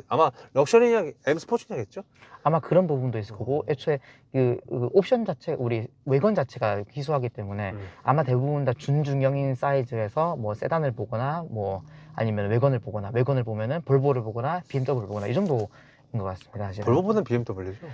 아마 럭셔리냐 M 스포츠냐겠죠? 아마 그런 부분도 있을 거고, 애초에 그 옵션 자체, 우리 외관 자체가 희소하기 때문에 아마 대부분 다 준중형인 사이즈에서 뭐 세단을 보거나 뭐 아니면 외관을 보거나, 외관을 보면은 볼보를 보거나 BMW를 보거나 이 정도인 것 같습니다. 사실은. 볼보보다는 BMW죠.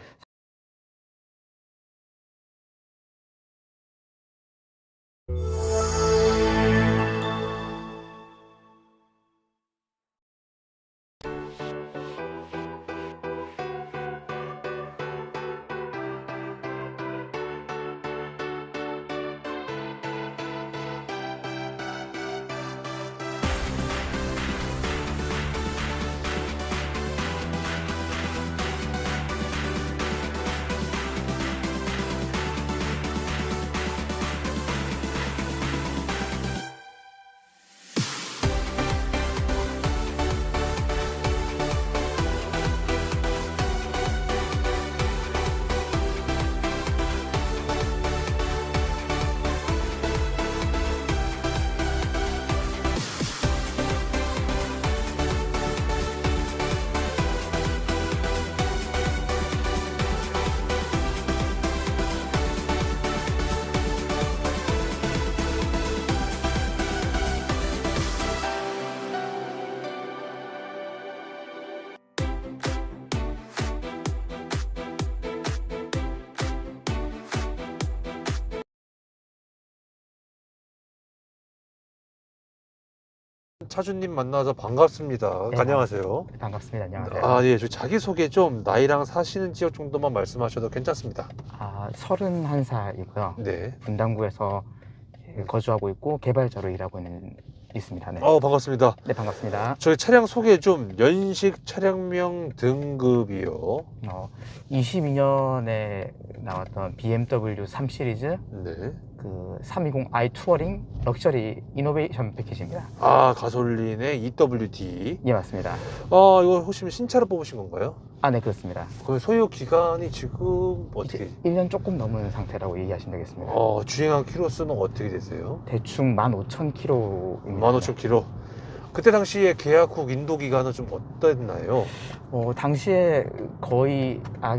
차주님 만나서 반갑습니다. 네, 안녕하세요. 반갑습니다. 안녕하세요. 아, 예, 저 자기소개 좀 나이랑 사시는 지역 정도만 말씀하셔도 괜찮습니다. 31살이고요. 네. 분당구에서 거주하고 있고 개발자로 일하고 있습니다. 네. 반갑습니다. 네, 반갑습니다. 저희 차량 소개 좀, 연식 차량명 등급이요. 22년에 나왔던 BMW 3 시리즈 네. 그 320i 투어링 럭셔리 이노베이션 패키지입니다. 아, 가솔린의 EWD. 예, 맞습니다. 이거 혹시 신차로 뽑으신 건가요? 아, 네, 그렇습니다. 그 소요 기간이 지금 어떻게? 1년 조금 넘은 상태라고 얘기하시면 되겠습니다. 주행한 키로수는 어떻게 되세요? 대충 15,000km입니다. 15,000km. 그때 당시에 계약 후 인도 기간은 좀 어땠나요? 당시에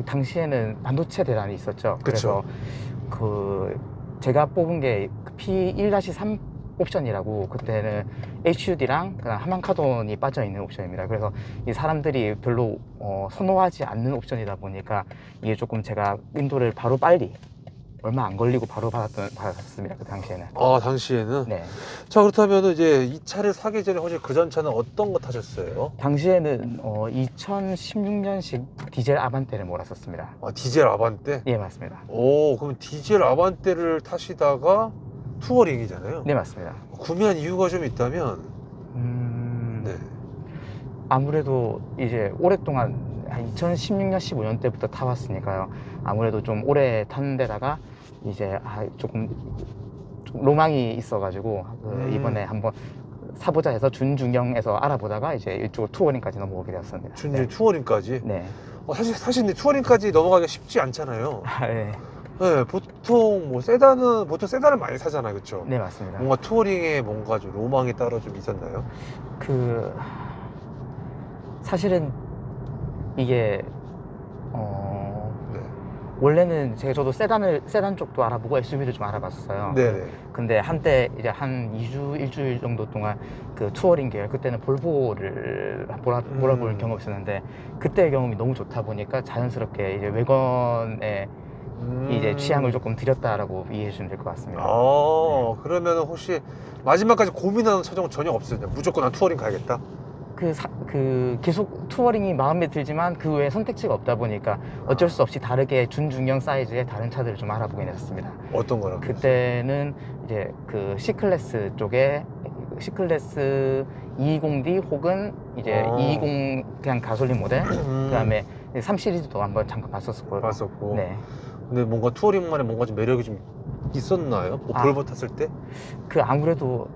당시에는 반도체 대란이 있었죠. 그쵸. 그래서 제가 뽑은 게 P1-3 옵션이라고, 그때는 HUD랑 하만카돈이 빠져 있는 옵션입니다. 그래서 이 사람들이 별로 선호하지 않는 옵션이다 보니까 이게 조금 제가 인도를 바로 빨리, 얼마 안 걸리고 바로 받았습니다. 그 당시에는. 당시에는? 네. 자, 그렇다면 이제 이 차를 사기 전에 혹시 그 전 차는 어떤 거 타셨어요? 당시에는 2016년식 디젤 아반떼를 몰았었습니다. 디젤 아반떼? 예, 맞습니다. 그럼 디젤 아반떼를 타시다가 투어링이잖아요. 네, 맞습니다. 구매한 이유가 좀 있다면? 네. 아무래도 이제 오랫동안 한 2016년, 15년 때부터 타왔으니까요. 아무래도 좀 오래 타는 데다가 이제 조금 로망이 있어가지고 이번에 한번 사보자 해서 준중형에서 알아보다가 이제 이쪽 투어링까지 넘어오게 되었습니다. 준중 투어링까지? 네. 사실 근데 투어링까지 넘어가기가 쉽지 않잖아요. 네. 네, 보통 세단을 많이 사잖아요, 그렇죠? 네, 맞습니다. 뭔가 투어링에 뭔가 좀 로망이 따로 좀 있었나요? 사실은 이게 네. 원래는 저도 세단 쪽도 알아보고 SUV를 좀 알아봤어요. 네네. 근데 한때 이제 한 2주, 일주일 정도 동안 그 투어링 계열, 그때는 볼보를 몰아볼 경험이 있었는데, 그때의 경험이 너무 좋다 보니까 자연스럽게 이제 외관에 이제 취향을 조금 들였다라고 이해해 주시면 될 것 같습니다. 그러면 혹시 마지막까지 고민하는 차종은 전혀 없었냐? 무조건 난 투어링 가야겠다? 계속 투어링이 마음에 들지만 그 외에 선택지가 없다 보니까 어쩔 수 없이 다르게 준중형 사이즈의 다른 차들을 좀 알아보긴 했었습니다. 어떤 거라고? 그때는 이제 그 C클래스 쪽에 C클래스 220D 혹은 이제 220 그냥 가솔린 모델, 그 다음에 3 시리즈도 한번 잠깐 봤었고. 네. 근데 뭔가 투어링만에 뭔가 좀 매력이 좀 있었나요? 볼보 탔을 때? 아무래도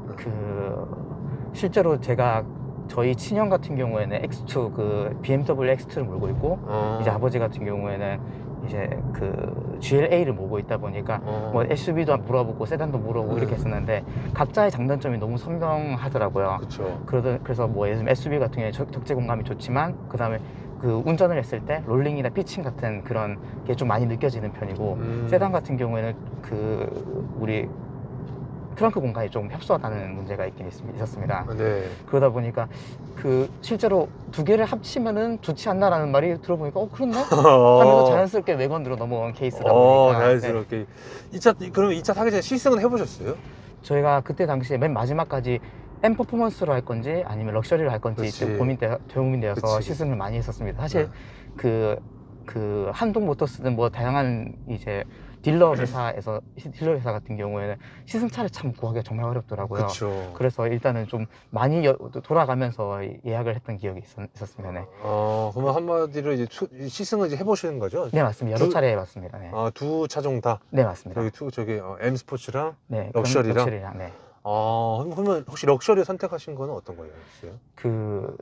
실제로 제가 저희 친형 같은 경우에는 X2 그 BMW X2를 몰고 있고 이제 아버지 같은 경우에는 이제 그 GLA를 몰고 있다 보니까 뭐 SUV도 물어보고 세단도 물어보고 이렇게 했었는데 각자의 장단점이 너무 선명하더라고요. 그쵸. 그래서 뭐 예를 들면 SUV 같은 경우에 적재 공감이 좋지만 그 다음에 그 운전을 했을 때 롤링이나 피칭 같은 그런 게 좀 많이 느껴지는 편이고 세단 같은 경우에는 그 우리 트렁크 공간이 좀 협소하다는 문제가 있었습니다. 네. 그러다 보니까 그 실제로 두 개를 합치면은 좋지 않나라는 말이 들어보니까 그렇네 하면서 자연스럽게 외건으로 넘어온 케이스다 보니까 자연스럽게. 그럼 2차 타기 전에 시승은 해보셨어요? 저희가 그때 당시에 맨 마지막까지 M 퍼포먼스로 할 건지 아니면 럭셔리로 할 건지 그치. 고민되어서 그치. 시승을 많이 했었습니다. 사실 그 한동 모터스든 뭐 다양한 이제 딜러 회사 같은 경우에는 시승차를 참 구하기가 정말 어렵더라고요. 그쵸. 그래서 일단은 좀 많이 돌아가면서 예약을 했던 기억이 있었습니다. 네. 그러면 한마디로 이제 시승을 이제 해보시는 거죠? 네, 맞습니다. 여러 차례 해봤습니다. 네. 두 차종 다? 네, 맞습니다. 저기 M 스포츠랑 네, 럭셔리랑? 네. 그러면 혹시 럭셔리 선택하신 거는 어떤 거예요?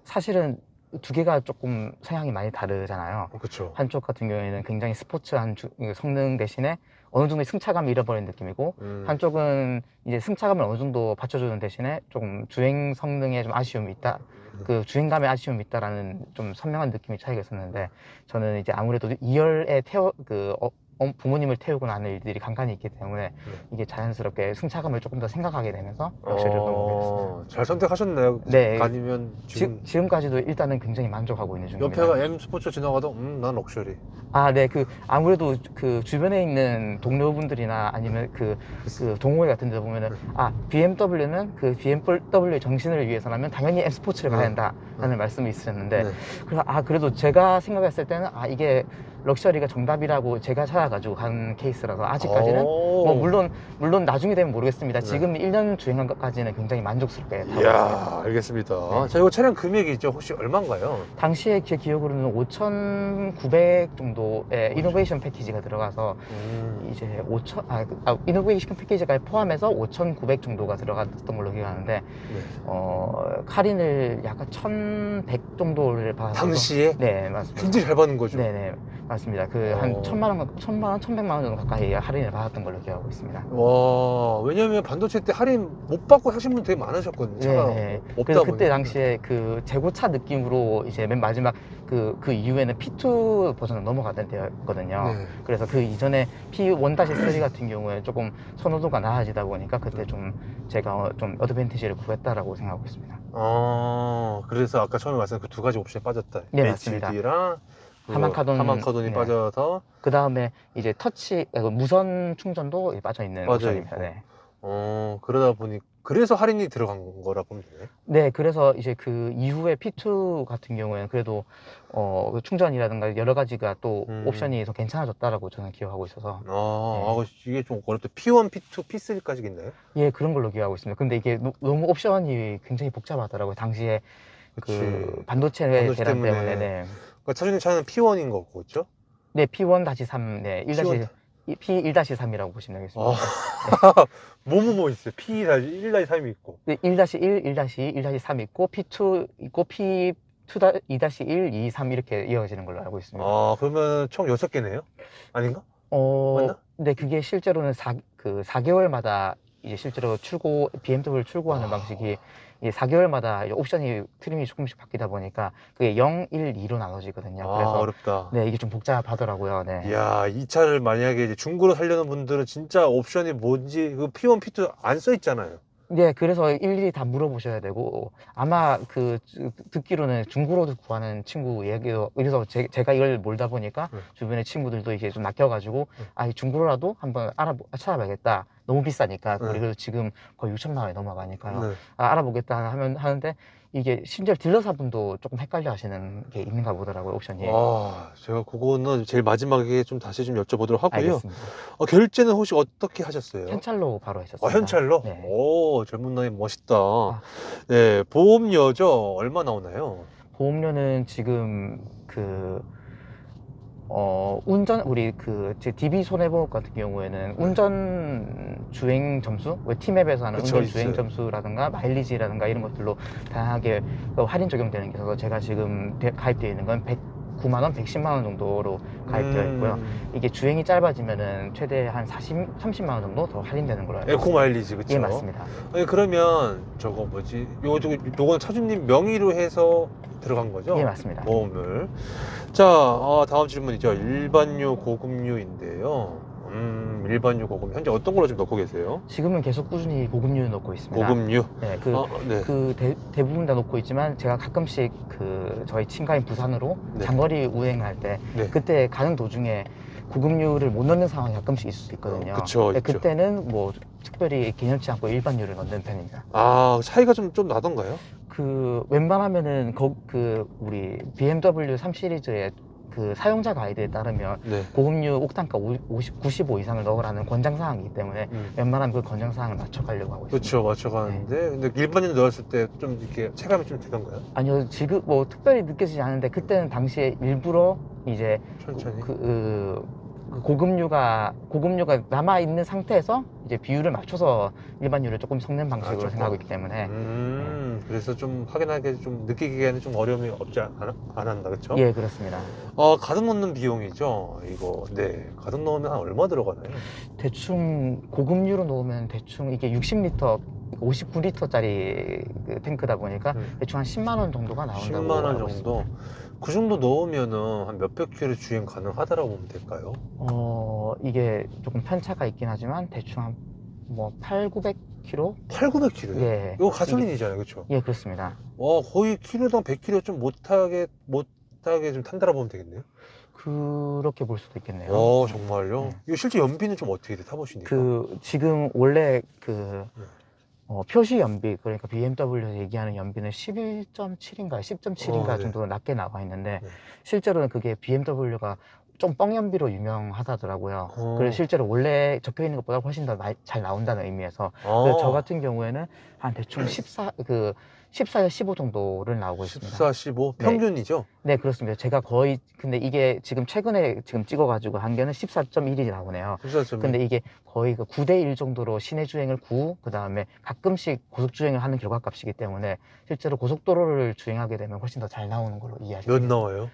사실은 두 개가 조금 성향이 많이 다르잖아요. 그쵸. 한쪽 같은 경우에는 굉장히 스포츠한 성능 대신에 어느 정도 승차감을 잃어버린 느낌이고 한쪽은 이제 승차감을 어느 정도 받쳐주는 대신에 조금 주행 성능에 좀 아쉬움이 있다. 그 주행감에 아쉬움이 있다라는 좀 선명한 느낌의 차이가 있었는데 저는 이제 아무래도 2열에 부모님을 태우고 나는 일들이 간간히 있기 때문에 이게 자연스럽게 승차감을 조금 더 생각하게 되면서 럭셔리를 선택하게 됐습니다. 잘 선택하셨네요. 네. 아니면 지금까지도 일단은 굉장히 만족하고 있는 중입니다. 옆에가 M 스포츠 지나가도 난 럭셔리. 네. 아무래도 그 주변에 있는 동료분들이나 아니면 그 동호회 같은 데 보면은 BMW는 그 BMW 정신을 위해서라면 당연히 M 스포츠를 가야 된다라는 말씀이 있으셨는데 그래서 그래도 제가 생각했을 때는 이게 럭셔리가 정답이라고 제가 찾아가지고 간 케이스라서 아직까지는 뭐 물론 나중에 되면 모르겠습니다. 지금 1년 주행한 것까지는 굉장히 만족스럽게 타고 있습니다. 알겠습니다. 자, 이거 차량 금액이 있죠? 혹시 얼마인가요? 당시에 제 기억으로는 5,900 정도의 이노베이션 패키지가 들어가서 이제 이노베이션 패키지가 포함해서 5,900 정도가 들어갔던 걸로 기억하는데 할인을 약간 1,100 정도를 받아서 당시에? 네, 맞습니다. 굉장히 잘 받는 거죠? 네네, 맞습니다. 한 1,000만 원, 1,100만 원 정도 가까이 할인을 받았던 걸로 기억하고 있습니다. 왜냐면 반도체 때 할인 못 받고 하신 분 되게 많으셨거든요. 차가 없다 그래서 그때 보니까. 당시에 그 재고차 느낌으로 이제 맨 마지막 그 이후에는 P2 버전으로 넘어가던 때였거든요. 그래서 그 이전에 P1-3 같은 경우에 조금 선호도가 낮아지다 보니까 그때 좀 제가 좀 어드밴티지를 구했다라고 생각하고 있습니다. 그래서 아까 처음에 말씀드린 그 두 가지 옵션이 빠졌다. 네, 맞습니다. HUD랑 하만카돈이 빠져서 그 다음에 이제 무선 충전도 빠져 있는 옵션입니다. 네. 그러다 보니 그래서 할인이 들어간 거라 보면 되네. 네, 그래서 이제 그 이후에 P2 같은 경우에는 그래도 충전이라든가 여러 가지가 또 옵션이 더 괜찮아졌다라고 저는 기억하고 있어서 이게 좀 어렵다. P1, P2, P3까지 있나요? 예, 그런 걸로 기억하고 있습니다. 근데 이게 너무 옵션이 굉장히 복잡하더라고요. 당시에 그 반도체 대란 때문에. 네. 그러니까 차주님 차는 P1인 거고, 그렇죠? 네, P1-3, 네, P1-3이라고 보시면 되겠습니다. 뭐 있어요? P1-3이 있고. 네, 1-1, 1-2, 1-3 있고, P2 있고, P2, 2-1, 2, 3 이렇게 이어지는 걸로 알고 있습니다. 그러면 총 6개네요? 아닌가? 맞나? 네, 그게 실제로는 4개월마다 이제 실제로 BMW를 출고하는 방식이 이게 4개월마다 옵션이 트림이 조금씩 바뀌다 보니까 그게 0, 1, 2로 나눠지거든요. 그래서 어렵다. 네, 이게 좀 복잡하더라고요. 네. 이야, 이 차를 만약에 이제 중고로 살려는 분들은 진짜 옵션이 뭔지 그 P1, P2 안 써 있잖아요. 네, 그래서 일일이 다 물어보셔야 되고 아마 듣기로는 중고로도 구하는 친구 얘기도 그래서 제가 이걸 몰다 보니까 주변의 친구들도 이제 좀 낚여가지고 이 중고로라도 한번 찾아봐야겠다. 너무 비싸니까 그리고 지금 거의 6천만 원이 넘어가니까요. 알아보겠다 하는데 이게 심지어 딜러사분도 조금 헷갈려 하시는 게 있는가 보더라고요, 옵션이. 제가 그거는 제일 마지막에 좀 다시 좀 여쭤보도록 하고요. 알겠습니다. 결제는 혹시 어떻게 하셨어요? 현찰로 바로 했었어요. 현찰로? 네. 젊은 나이 멋있다. 네, 보험료죠? 얼마 나오나요? 보험료는 지금 우리 제 DB 손해보험 같은 경우에는 운전 주행 점수, 왜 T맵에서 하는 그쵸, 운전 주행 있어요. 점수라든가 마일리지라든가 이런 것들로 다양하게 할인 적용되는 게 있어서 제가 지금 가입되어 있는 건 109만 원, 110만 원 정도로 가입되어 있고요. 이게 주행이 짧아지면은 최대 한 30만 원 정도 더 할인되는 걸로 알고 에코 있습니다. 마일리지 그쵸? 예, 맞습니다. 아니 그러면 저거 뭐지? 요건 차주님 명의로 해서 들어간 거죠? 예, 맞습니다. 보험을. 자, 다음 질문이죠. 일반유 고급유인데요. 일반유 고급 현재 어떤 걸로 좀 넣고 계세요? 지금은 계속 꾸준히 고급류 넣고 있습니다. 고급유. 네, 네. 대부분 다 놓고 있지만 제가 가끔씩 저희 친가인 부산으로 네. 장거리 우행할 때 네. 그때 가는 도중에 고급류를 못 넣는 상황이 가끔씩 있을 수 있거든요. 그쵸, 네, 있죠. 그때는 뭐 특별히 개념치 않고 일반유를 넣는 편입니다. 차이가 좀 나던가요? 웬만하면은 우리 BMW 3 시리즈의 사용자 가이드에 따르면 네. 고급류 옥탄가 95 이상을 넣으라는 권장사항이기 때문에 웬만하면 그 권장사항을 맞춰가려고 하고 있습니다. 그렇죠, 맞춰가는데 근데 일반인 넣었을 때 좀 이렇게 체감이 좀 되던가요? 아니요, 지금 뭐 특별히 느껴지지 않는데 그때는 당시에 일부러 이제 천천히. 고급류가 남아 있는 상태에서 이제 비율을 맞춰서 일반유를 조금 섞는 방식으로 조금. 생각하고 있기 때문에 그래서 좀 확인하기 좀 느끼기에는 좀 어려움이 없지 안 한다, 그렇죠? 예, 그렇습니다. 가득 넣는 비용이죠, 이거. 네, 가득 넣으면 한 얼마 들어가나요? 대충 고급류로 넣으면 대충 이게 60리터 59리터짜리 탱크다 보니까 대충 한 10만 원 정도가 나온다고 10만 원 알고 정도. 있습니다. 그 정도 넣으면은 한 몇백 킬로 주행 가능하다라고 보면 될까요? 이게 조금 편차가 있긴 하지만 대충 한 뭐 8,900km? 8,900킬로요? 예. 이거 가솔린이잖아요, 그렇죠? 예, 그렇습니다. 거의 킬로당 100킬로 좀 못하게 좀 탄다라 보면 되겠네요. 그렇게 볼 수도 있겠네요. 정말요? 네. 이거 실제 연비는 좀 어떻게 돼, 타보시니까? 지금 원래 표시 연비, 그러니까 BMW에서 얘기하는 연비는 11.7인가 10.7인가 네. 정도 낮게 나와 있는데 네. 실제로는 그게 BMW가 좀 뻥연비로 유명하다더라고요. 어. 그래서 실제로 원래 적혀 있는 것보다 훨씬 더 잘 나온다는 의미에서 그래서 저 같은 경우에는 한 대충 14, 15 정도를 나오고 있습니다. 14, 15? 평균이죠? 네, 그렇습니다. 제가 거의, 근데 이게 지금 최근에 찍어가지고 한 개는 14.1이 나오네요. 14.1. 근데 이게 거의 9대 1 정도로 시내 주행을 9, 그 다음에 가끔씩 고속 주행을 하는 결과값이기 때문에 실제로 고속도로를 주행하게 되면 훨씬 더 잘 나오는 걸로 이해하시면 몇 됩니다. 나와요?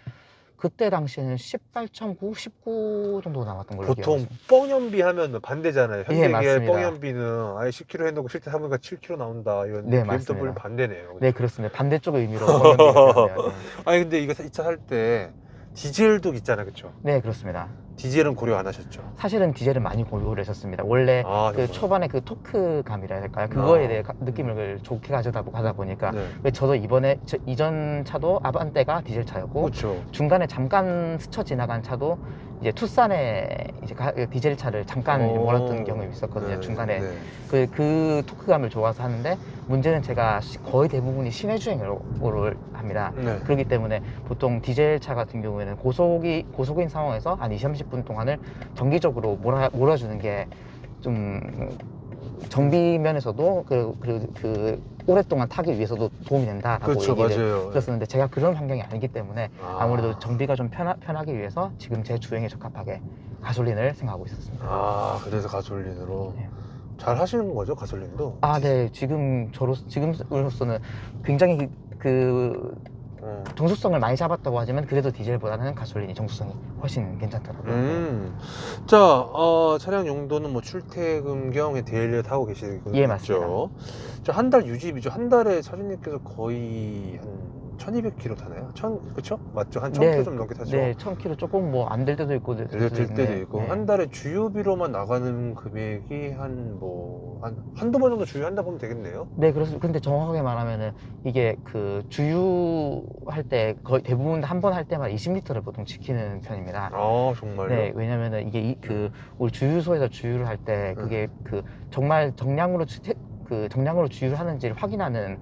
그때 당시에는 18.9, 19 정도 나왔던 걸로 보통 기억합니다. 뻥연비 하면 반대잖아요. 예, 현대기아의 맞습니다. 뻥연비는 아예 10km 해놓고 실제 타보니까 7km 나온다. 이건 네, BMW 맞습니다. 반대네요. 네, 그렇습니다. 반대쪽 의미로 뻥연비가 되네요. 아니 근데 이거 이 차 살 때 디젤도 있잖아요, 그렇죠? 네, 그렇습니다. 디젤은 고려 안 하셨죠? 사실은 디젤은 많이 고려를 했었습니다. 원래 정말. 초반에 토크감이라 해야 될까요? 그거에 대해 느낌을 좋게 가져가다 보니까 네. 저도 이전 차도 아반떼가 디젤 차였고 그렇죠. 중간에 잠깐 스쳐 지나간 차도 이제 투싼에 이제 디젤 차를 잠깐 몰았던 경험이 있었거든요. 네, 중간에 네. 그 토크감을 좋아서 하는데 문제는 제가 거의 대부분이 시내 주행을 합니다. 네. 그렇기 때문에 보통 디젤 차 같은 경우에는 고속인 상황에서 한 20, 30분 동안을 정기적으로 몰아주는 게 좀 정비 면에서도 오랫동안 타기 위해서도 도움이 된다라고 그렇죠, 얘기를 맞아요. 들었었는데 제가 그런 환경이 아니기 때문에 아무래도 정비가 좀 편하기 위해서 지금 제 주행에 적합하게 가솔린을 생각하고 있었습니다. 그래서 가솔린으로. 네. 잘 하시는 거죠, 가솔린도? 네, 지금으로서는 굉장히 정수성을 많이 잡았다고 하지만 그래도 디젤보다는 가솔린이 정수성이 훨씬 괜찮더라고요. 자, 차량 용도는 뭐 출퇴근 경에 데일리를 타고 계시겠죠? 예, 맞습니다. 자, 한 달 유지비죠. 한 달에 차주님께서 거의 한 1200km 타나요? 그쵸? 맞죠? 한 1000km 좀 넘게 타죠? 네, 1000km 조금 뭐 안 될 때도 있고 될 때도 있고. 네. 한 달에 주유비로만 나가는 금액이 한두 번 정도 주유한다 보면 되겠네요? 네, 그렇습니다. 근데 정확하게 말하면은 이게 주유할 때 거의 대부분 한 번 할 때마다 20리터를 보통 지키는 편입니다. 정말요? 네, 왜냐면은 이게 우리 주유소에서 주유를 할 때 그게 정말 정량으로 주유를 하는지를 확인하는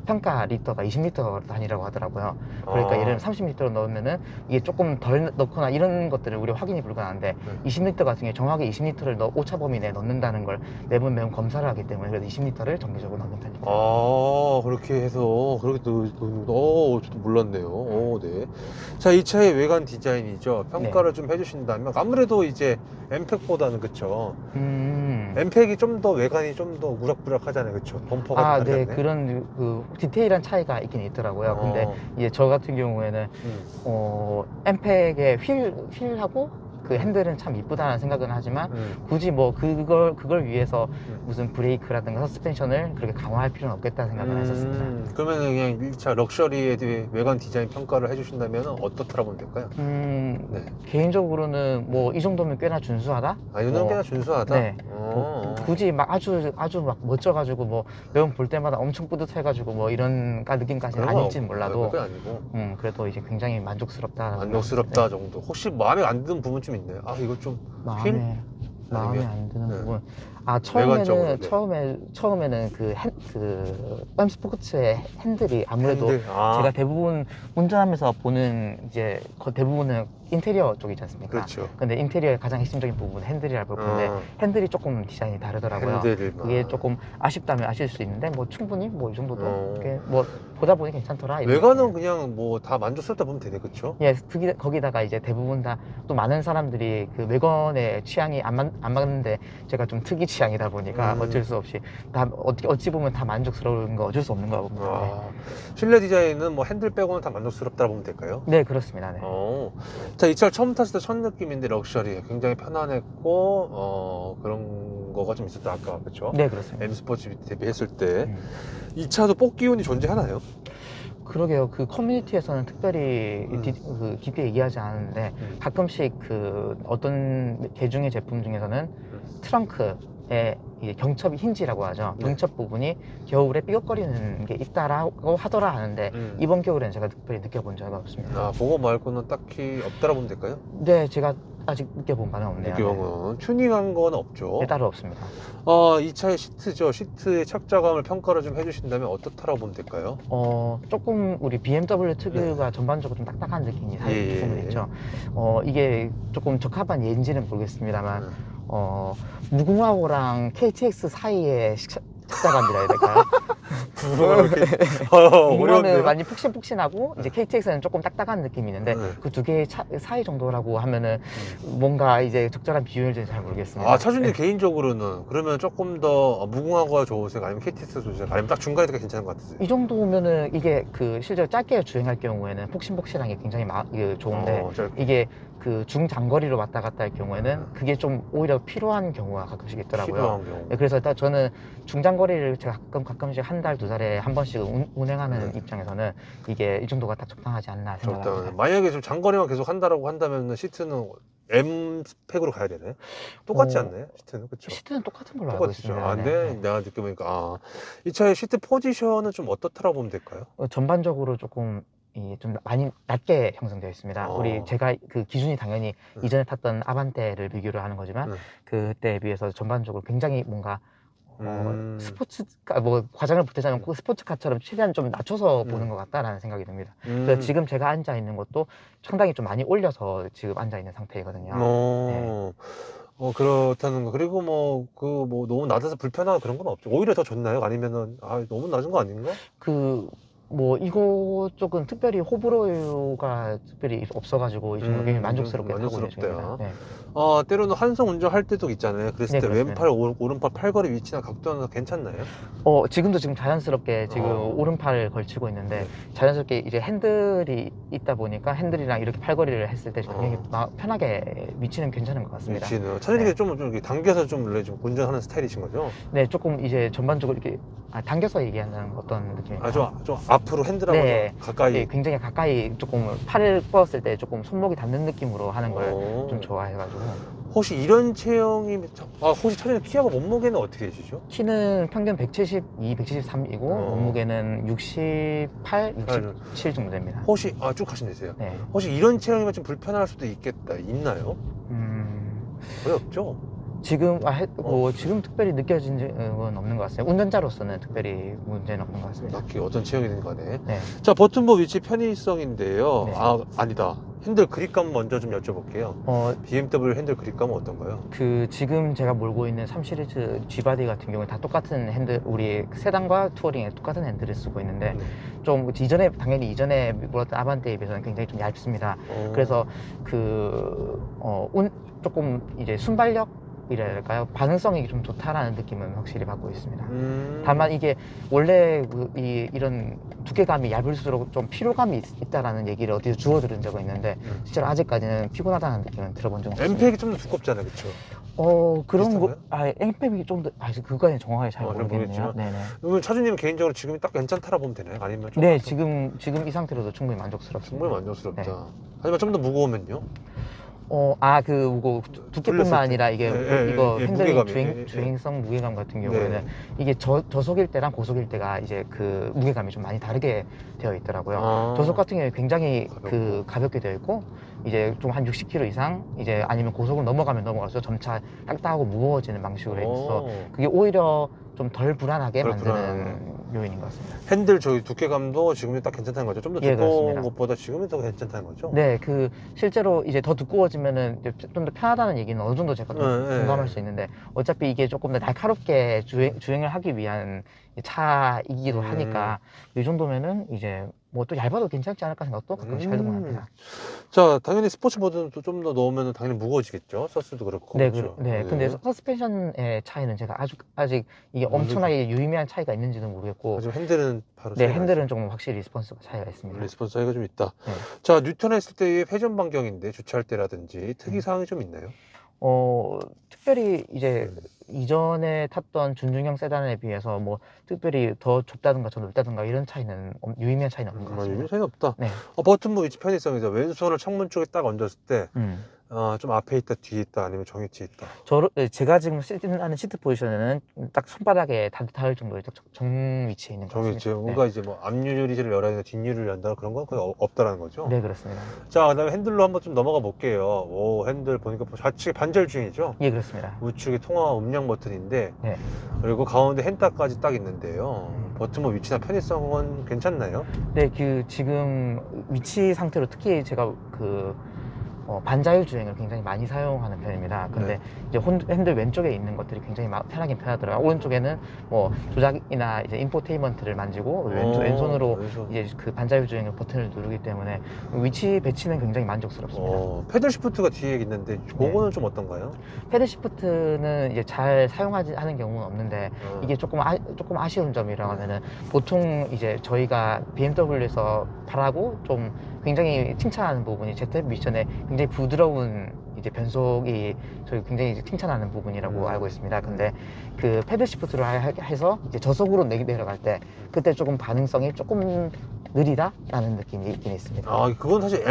평가 리터가 20리터 단위라고 하더라고요. 그러니까 예를 들면 30리터를 넣으면은 이게 조금 덜 넣거나 이런 것들을 우리가 확인이 불가능한데 20리터 같은 경우에 정확히 20리터를 오차 범위 내에 넣는다는 걸 매번 검사를 하기 때문에 그래도 20리터를 정기적으로 넣는 편입니다. 그렇게 해서 저도 몰랐네요. 네. 자, 이 차의 외관 디자인이죠. 평가를 좀 해주신다면 아무래도 이제 엠팩보다는 그쵸. 엠팩이 좀 더 외관이 좀 더 우락부락하잖아요, 그쵸. 범퍼가 좀 네, 다르잖아요. 그런 그 디테일한 차이가 있긴 있더라고요. 근데 이제 저 같은 경우에는 엠팩의 휠하고 그 핸들은 참 이쁘다는 생각은 하지만 굳이 뭐 그걸 위해서 무슨 브레이크라든가 서스펜션을 그렇게 강화할 필요는 없겠다는 생각은 했었습니다. 그러면 그냥 1차 럭셔리에 대해 외관 디자인 평가를 해주신다면 어떻다고 보면 될까요? 네. 개인적으로는 뭐 이 정도면 꽤나 준수하다? 아, 이 정도면 꽤나 준수하다? 네. 굳이 막 아주 막 멋져가지고 뭐 매번 볼 때마다 엄청 뿌듯해가지고 뭐 이런 느낌까지는 아닐진 몰라도 그건 아니고. 그래도 이제 굉장히 만족스럽다. 만족스럽다 정도. 혹시 마음에 안 드는 부분 좀 있나요? 아, 이거 좀 마음에 아니면? 안 드는 네. 부분. 외관적으로, 처음에는 그 M 스포츠의 핸들이 아무래도 핸들, 제가 대부분 운전하면서 보는 이제 대부분은 인테리어 쪽이지 않습니까? 그렇죠. 근데 인테리어의 가장 핵심적인 부분은 핸들이라 볼 건데 핸들이 조금 디자인이 다르더라고요. 그게 조금 아쉽다면 아실 수 있는데 뭐 충분히 뭐 이 정도도 뭐 보다 보니 괜찮더라. 외관은 그냥 뭐 다 만족스럽다 보면 되네, 그쵸? 예, 거기다가 이제 대부분 다 또 많은 사람들이 그 외관의 취향이 안 맞는데 제가 좀 특이 취향이다 보니까 어쩔 수 없이 다 어찌 보면 다 만족스러운 거 어쩔 수 없는 거라고 봅니다. 실내 디자인은 뭐 핸들 빼고는 다 만족스럽다고 보면 될까요? 네, 그렇습니다. 네. 자, 이 차를 처음 탔을 때 첫 느낌인데 럭셔리 굉장히 편안했고 그런 거가 좀 있었다 아까, 그쵸? 네, 그렇습니다. M 스포츠 대비했을 때 이 차도 뽑기 운이 존재하나요? 그러게요. 그 커뮤니티에서는 특별히 깊게 얘기하지 않았는데 가끔씩 그 어떤 개중의 제품 중에서는 트렁크에 이제 경첩 힌지라고 하죠. 경첩 부분이 겨울에 삐걱거리는 게 있다라고 하더라 하는데 이번 겨울엔 제가 특별히 느껴본 적은 없습니다. 그거 말고는 딱히 없다라고 보면 될까요? 네, 제가 아직 느껴본 바는 없네요. 느껴본 튜닝한 건 없죠. 네, 따로 없습니다. 이 차의 시트죠. 시트의 착자감을 평가를 좀 해주신다면 어떻다라고 보면 될까요? 조금 우리 BMW 특유가 전반적으로 좀 딱딱한 느낌이 살짝 조금 있죠. 이게 조금 적합한 예인지는 모르겠습니다만 무궁화호랑 KTX 사이에 식사감이라 해야 될까요? 무궁화는 많이 푹신푹신하고 이제 KTX는 조금 딱딱한 느낌이 있는데 그 두 개의 사이 정도라고 하면은 뭔가 이제 적절한 비율인지는 잘 모르겠습니다. 차주님 개인적으로는 그러면 조금 더 무궁화가 좋으세요? 아니면 KTX가 좋으세요? 아니면 딱 중간에 괜찮은 것 같으세요? 이 정도면은 이게 그 실제로 짧게 주행할 경우에는 폭신폭신한 게 굉장히 좋은데 이게 그 중장거리로 왔다 갔다 할 경우에는 그게 좀 오히려 필요한 경우가 가끔씩 있더라고요. 필요한 경우. 그래서 일단 저는 중장거리를 제가 가끔씩 한 달, 두 달에 한 번씩 운행하는 입장에서는 이게 이 정도가 딱 적당하지 않나 생각합니다. 만약에 좀 장거리만 계속 한다라고 한다면 시트는 M 스펙으로 가야 되나요? 똑같지 않나요? 시트는, 그쵸? 시트는 똑같은 걸로 알고 똑같죠. 있습니다. 근데 내가 느껴보니까 이 차의 시트 포지션은 좀 어떻다라고 보면 될까요? 전반적으로 조금 좀 많이 낮게 형성되어 있습니다. 제가 그 기준이 당연히 이전에 탔던 아반떼를 비교를 하는 거지만 그때에 비해서 전반적으로 굉장히 뭔가 스포츠카, 뭐 과장을 보태자면 스포츠카처럼 최대한 좀 낮춰서 보는 것 같다라는 생각이 듭니다. 그래서 지금 제가 앉아 있는 것도 상당히 좀 많이 올려서 지금 앉아 있는 상태이거든요. 네. 그렇다는 거. 그리고 너무 낮아서 불편하고 그런 건 없죠. 오히려 더 좋나요? 아니면은 너무 낮은 거 아닌가? 이거 쪽은 특별히 호불호가 특별히 없어가지고 이 정도 굉장히 만족스럽게 타고 있는 중입니다. 네. 때로는 환승 운전할 때도 있잖아요. 그랬을 때 그렇습니다. 왼팔, 오른팔 팔걸이 위치나 각도는 괜찮나요? 지금 자연스럽게 지금 오른팔을 걸치고 있는데 자연스럽게 이제 핸들이 있다 보니까 핸들이랑 이렇게 팔걸이를 했을 때 굉장히 편하게 위치는 괜찮은 것 같습니다. 위치는 차주님이 좀 이렇게 당겨서 좀 운전하는 스타일이신 거죠? 네, 조금 이제 전반적으로 이렇게 당겨서 얘기하는 어떤 느낌입니다. 좀 앞으로 핸들하고 가까이. 네, 굉장히 가까이 조금 팔을 뻗었을 때 조금 손목이 닿는 느낌으로 하는 걸 좀 좋아해가지고. 혹시 이런 체형이 혹시 차주님 키하고 몸무게는 어떻게 되시죠? 키는 평균 172, 173이고 몸무게는 68, 67 정도 됩니다. 혹시 쭉 가시면 되세요. 네. 혹시 이런 체형이면 좀 불편할 수도 있나요? 거의 없죠? 지금 지금 특별히 느껴진 건 없는 것 같습니다. 운전자로서는 특별히 문제는 없는 것 같습니다. 딱히 어떤 체형이든 간에. 네. 자, 버튼부 위치 편의성인데요. 네. 아니다. 핸들 그립감 먼저 좀 여쭤볼게요. 어, BMW 핸들 그립감은 어떤가요? 그 지금 제가 몰고 있는 3 시리즈 G바디 같은 경우에 다 똑같은 핸들, 우리 세단과 투어링에 똑같은 핸들을 쓰고 있는데 네. 좀 이전에 당연히 이전에 몰았던 아반떼에 비해서는 굉장히 좀 얇습니다. 그래서 조금 이제 순발력이라 할까요? 반응성이 좀 좋다라는 느낌은 확실히 받고 있습니다. 다만 이게 원래 이런 두께감이 얇을수록 좀 피로감이 있다라는 얘기를 어디서 주워 들은 적은 있는데 실제로 아직까지는 피곤하다는 느낌은 들어본 적은 없습니다. 엠팩이 좀 더 두껍잖아요, 그렇죠? 그런 거, 비슷한가요? 엠팩이 좀 더, 그거는 정확하게 잘 잘 모르겠네요. 모르겠지만. 네네. 그러면 차주님 개인적으로 지금이 딱 괜찮다라 보면 되나요? 아니면 좀 네, 좀 지금 이 상태로도 충분히 만족스럽습니다. 정말 만족스럽다. 네. 하지만 좀 더 무거우면요? 두께뿐만 돌렸을 때. 아니라 이게 이거 예, 핸들링 무게감이. 주행성 무게감 같은 네. 경우에는 이게 저속일 때랑 고속일 때가 이제 그 무게감이 좀 많이 다르게 되어 있더라고요. 아. 저속 같은 경우에 굉장히 가볍고. 가볍게 되어 있고 이제 좀 한 60km 이상 이제 아니면 고속을 넘어가면 넘어갈수록 점차 딱딱하고 무거워지는 방식으로 돼 있어서 그게 오히려 좀 덜 불안하게 덜 만드는 요인인 것 같습니다. 핸들 저희 두께감도 지금이 딱 괜찮다는 거죠? 좀 더 예, 두꺼운 그렇습니다. 것보다 지금이 더 괜찮다는 거죠? 네, 실제로 이제 더 두꺼워지면은 좀 더 편하다는 얘기는 어느 정도 제가 공감할 수 있는데 어차피 이게 조금 더 날카롭게 주행을 하기 위한 차이기도 하니까 이 정도면은 이제 뭐 또 얇아도 괜찮지 않을까 생각도 가끔씩 하려고 합니다. 자, 당연히 스포츠 모드는 또 좀 더 넣으면 당연히 무거워지겠죠? 서스도 그렇고. 네, 그렇죠? 근데 서스펜션의 차이는 제가 아직 이게 엄청나게 유의미한 차이가 있는지는 모르겠고 하지만 핸들은 바로 네, 차이가 핸들은 조금 확실히 리스폰스가 차이가 나죠. 있습니다. 리스폰스 차이가 좀 있다. 네. 자, 뉴턴했을 때의 회전 반경인데 주차할 때라든지 특이사항이 좀 있나요? 특별히 이제 이전에 탔던 준중형 세단에 비해서 뭐 특별히 더 좁다든가 더 넓다든가 이런 차이는 유의미한 차이는 없는 것 유의 같습니다. 차이는 없다. 네. 버튼 위치 편의성이죠. 왼손을 창문 쪽에 딱 얹었을 때 좀 앞에 있다, 뒤에 있다, 아니면 정위치에 있다. 제가 지금 하는 시트 포지션에는 딱 손바닥에 닿을 정도의 정 위치에 있는 것 같습니다. 정위치. 뭔가 이제 뭐 앞유리를 열어야 되나 뒷유리를 연다 그런 건 거의 없다라는 거죠. 네, 그렇습니다. 자, 그다음에 핸들로 한번 좀 넘어가 볼게요. 오, 핸들 보니까 좌측에 반절 중이죠. 예, 그렇습니다. 우측에 통화 음량 버튼인데 네. 그리고 가운데 핸다까지 딱 있는데요. 버튼 위치나 편의성은 괜찮나요? 네, 지금 위치 상태로 특히 제가 반자율 주행을 굉장히 많이 사용하는 편입니다. 근데 네. 이제 핸들 왼쪽에 있는 것들이 굉장히 편하긴 편하더라고요. 오른쪽에는 뭐 조작이나 이제 인포테인먼트를 만지고 왼손으로 이제 그 반자율 주행을 버튼을 누르기 때문에 위치 배치는 굉장히 만족스럽습니다. 패들 시프트가 뒤에 있는데 그거는 좀 어떤가요? 패드 시프트는 이제 잘 하는 경우는 없는데 이게 조금 아쉬운 점이라고 하면은 보통 이제 저희가 BMW에서 바라고 좀 굉장히 칭찬하는 부분이 Z 미션에 굉장히 부드러운 이제 변속이 저희 굉장히 이제 칭찬하는 부분이라고 알고 있습니다. 근데 그 패드 시프트로 해서 이제 저속으로 내려갈 때 그때 조금 반응성이 조금 느리다라는 느낌이 있긴 있습니다. 그건 사실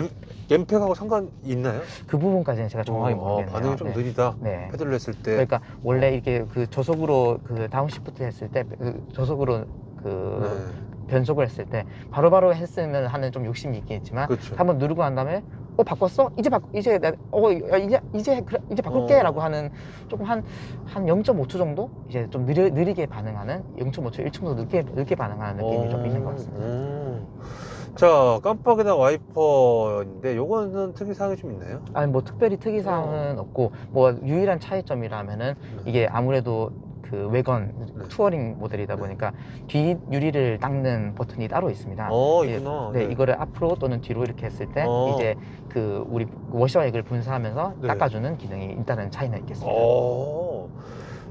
엠팩하고 상관 있나요? 그 부분까지는 제가 정확히 모르겠네요. 반응이 좀 느리다. 네. 패들을 했을 때. 그러니까 원래 이렇게 저속으로 다운 시프트 했을 때 저속으로 변속을 했을 때 바로바로 했으면 하는 좀 욕심이 있긴 있지만 그렇죠. 한번 누르고 난 다음에 바꿨어? 이제 바꿀게라고 하는 조금 한 0.5초 정도 이제 좀 느리게 반응하는 0.5초, 1초 정도 늦게 반응하는 느낌이 좀 있는 것 같습니다. 자, 깜빡이나 와이퍼인데 요거는 특이사항이 좀 있나요? 아니 뭐 특별히 특이사항은 없고 뭐 유일한 차이점이라면은 이게 아무래도 그 외건 투어링 모델이다 보니까 뒤 유리를 닦는 버튼이 따로 있습니다. 있구나. 네, 이거를 앞으로 또는 뒤로 이렇게 했을 때 이제 우리 워시와 액을 분사하면서 닦아주는 기능이 있다는 차이는 있겠습니다.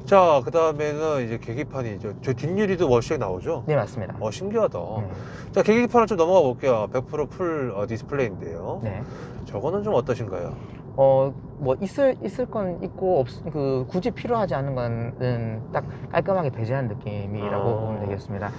자, 그 다음에는 이제 계기판이죠. 저 뒷유리도 워시액 나오죠? 네, 맞습니다. 신기하다. 자, 계기판을 좀 넘어가 볼게요. 100%풀 디스플레이인데요. 네. 저거는 좀 어떠신가요? 뭐 있을 건 있고 굳이 필요하지 않은 거는 딱 깔끔하게 배제한 느낌이라고 보면 되겠습니다.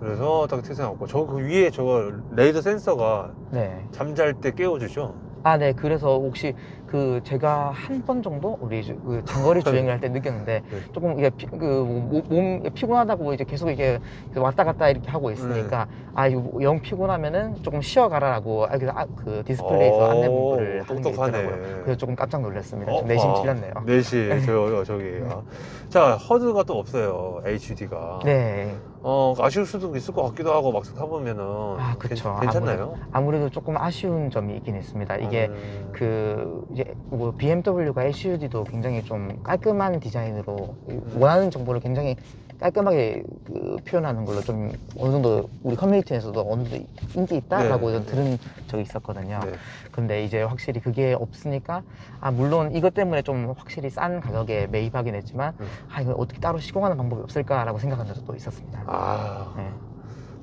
그래서 딱 특이사항 없고 그 위에 저거 레이더 센서가 네. 잠잘 때 깨워주죠? 네. 그래서 혹시 그 제가 한 번 정도 우리 그 장거리 주행을 할 때 느꼈는데 네. 조금 이게 몸 피곤하다고 이제 계속 이게 왔다 갔다 이렇게 하고 있으니까 아 이거 영 피곤하면은 조금 쉬어가라라고 그 디스플레이에서 안내 문구를 하는 게 똑똑하네. 있더라고요. 그래서 조금 깜짝 놀랐습니다. 좀 내심 찔렸네요. 내심 저기요. 자, 허드가 또 없어요. HUD가. 네. 아쉬울 수도 있을 것 같기도 하고 막상 타보면은 아, 그쵸. 괜찮나요? 아무래도 조금 아쉬운 점이 있긴 있습니다. 이게 그 이제 뭐 BMW가 HUD도 굉장히 좀 깔끔한 디자인으로 원하는 정보를 굉장히 깔끔하게 그 표현하는 걸로 좀 어느 정도 우리 커뮤니티에서도 어느 정도 인기 있다라고 네. 들은 적이 있었거든요. 네. 근데 이제 확실히 그게 없으니까 아 물론 이것 때문에 좀 확실히 싼 가격에 매입하긴 했지만 아 이거 어떻게 따로 시공하는 방법이 없을까라고 생각한 적도 있었습니다. 아. 네.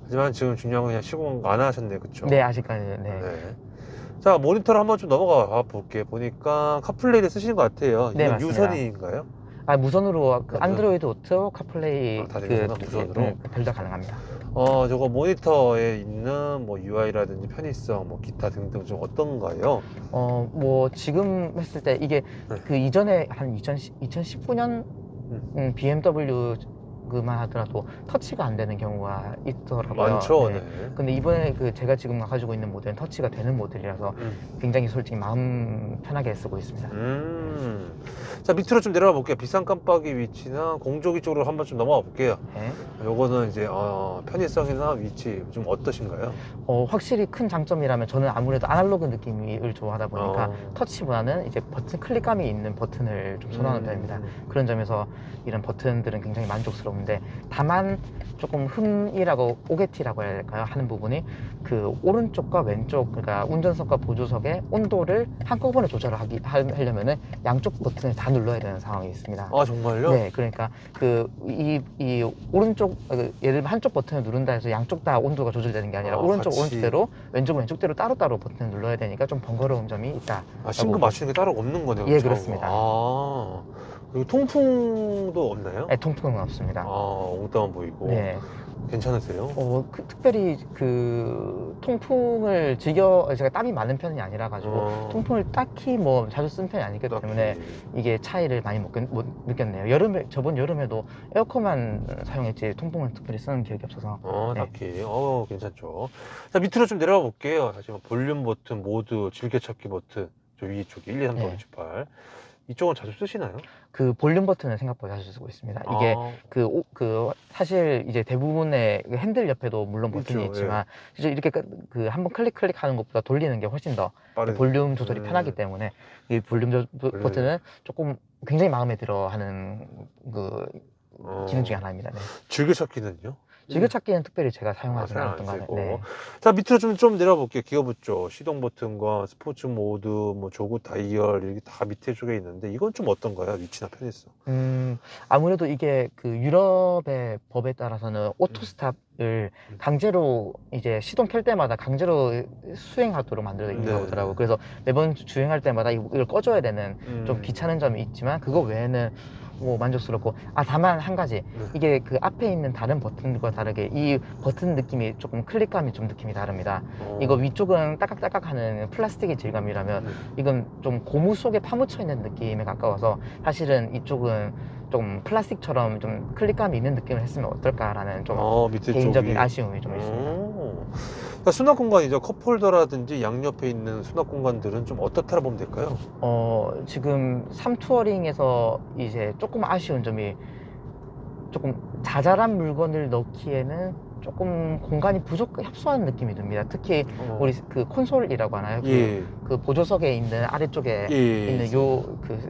하지만 지금 중요한 건 그냥 시공 안 하셨네, 그쵸? 네, 아직까지는. 네. 네. 자, 모니터를 한번 좀 넘어가 볼게. 보니까 카플레이를 쓰시는 것 같아요. 네, 이건 맞습니다. 유선인가요? 아 무선으로 그 네. 안드로이드 오토 카플레이 다 되는구나, 무선으로. 별도 가능합니다. 저거 모니터에 있는 뭐 UI라든지 편의성, 뭐 기타 등등 좀 어떤가요? 뭐 지금 했을 때 이게 네. 그 이전에 한 2019년 BMW 그만 하더라도 터치가 안 되는 경우가 있더라고요. 많죠. 네. 네. 근데 이번에 그 제가 지금 가지고 있는 모델은 터치가 되는 모델이라서 굉장히 솔직히 마음 편하게 쓰고 있습니다. 자, 밑으로 좀 내려가 볼게요. 비상 깜빡이 위치나 공조기 쪽으로 한번 좀 넘어가 볼게요. 네. 요거는 이제 편의성이나 위치 좀 어떠신가요? 확실히 큰 장점이라면 저는 아무래도 아날로그 느낌을 좋아하다 보니까 터치보다는 이제 버튼 클릭감이 있는 버튼을 좀 선호하는 편입니다. 그런 점에서 이런 버튼들은 굉장히 만족스러운데 다만 조금 흠이라고 오게티라고 해야 될까요? 하는 부분이 그 오른쪽과 왼쪽 그러니까 운전석과 보조석의 온도를 한꺼번에 하려면은 양쪽 버튼을 다 눌러야 되는 상황이 있습니다. 아, 정말요? 네, 그러니까 그 이 오른쪽 예를 들면 한쪽 버튼을 누른다 해서 양쪽 다 온도가 조절되는 게 아니라 오른쪽 같이. 오른쪽대로 왼쪽 왼쪽대로 따로따로 버튼을 눌러야 되니까 좀 번거로운 점이 있다. 신급 맞추는 게 따로 없는 거네요. 예, 그렇죠? 그렇습니다. 그리고 통풍도 없나요? 네, 통풍은 없습니다. 엉뚱한 보이고. 네. 괜찮으세요? 특별히 그 통풍을 제가 땀이 많은 편이 아니라 가지고 통풍을 딱히 뭐 자주 쓴 편이 아니기 때문에 이게 차이를 많이 못 느꼈네요. 저번 여름에도 에어컨만 사용했지 통풍을 특별히 쓰는 기억이 없어서. 네. 딱히. 괜찮죠. 자, 밑으로 좀 내려가 볼게요. 다시 볼륨 버튼, 모드, 즐겨찾기 버튼. 저 위에 쪽에 1, 2, 3, 4, 5, 6, 7, 8. 이쪽은 자주 쓰시나요? 그 볼륨 버튼은 생각보다 자주 쓰고 있습니다. 이게 사실 이제 대부분의 핸들 옆에도 물론 버튼이 그렇죠, 있지만 이제 이렇게 한번 클릭하는 것보다 돌리는 게 훨씬 더 볼륨 조절이 편하기 때문에 이 볼륨 버튼은 조금 굉장히 마음에 들어 하는 기능 중에 하나입니다. 네. 즐겨찾기는요? 즐겨찾기는 특별히 제가 사용하지 않았던 거 같아요. 네. 자, 밑으로 좀 내려볼게요. 기어부 쪽 시동 버튼과 스포츠 모드, 뭐 조구 다이얼 이렇게 다 밑에 쪽에 있는데 이건 좀 어떤가요? 위치나 편의성? 아무래도 이게 그 유럽의 법에 따라서는 오토 스탑을 강제로 이제 시동 켤 때마다 강제로 수행하도록 만들어 있는 거더라고요. 그래서 매번 주행할 때마다 이걸 꺼줘야 되는 좀 귀찮은 점이 있지만 그거 외에는 뭐 만족스럽고 다만 한 가지 이게 그 앞에 있는 다른 버튼과 다르게 이 버튼 느낌이 조금 클릭감이 좀 느낌이 다릅니다. 이거 위쪽은 따깍따깍하는 플라스틱의 질감이라면 이건 좀 고무 속에 파묻혀 있는 느낌에 가까워서 사실은 이쪽은 좀 플라스틱처럼 좀 클릭감이 있는 느낌을 했으면 어떨까라는 좀 개인적인 아쉬움이 좀 있습니다. 수납 공간이죠. 컵홀더라든지 양옆에 있는 수납 공간들은 좀 어떻다라 보면 될까요? 지금 3투어링에서 이제 조금 아쉬운 점이 조금 자잘한 물건을 넣기에는 조금 공간이 협소한 느낌이 듭니다. 특히 우리 그 콘솔이라고 하나요? 그 보조석에 있는 아래쪽에 있는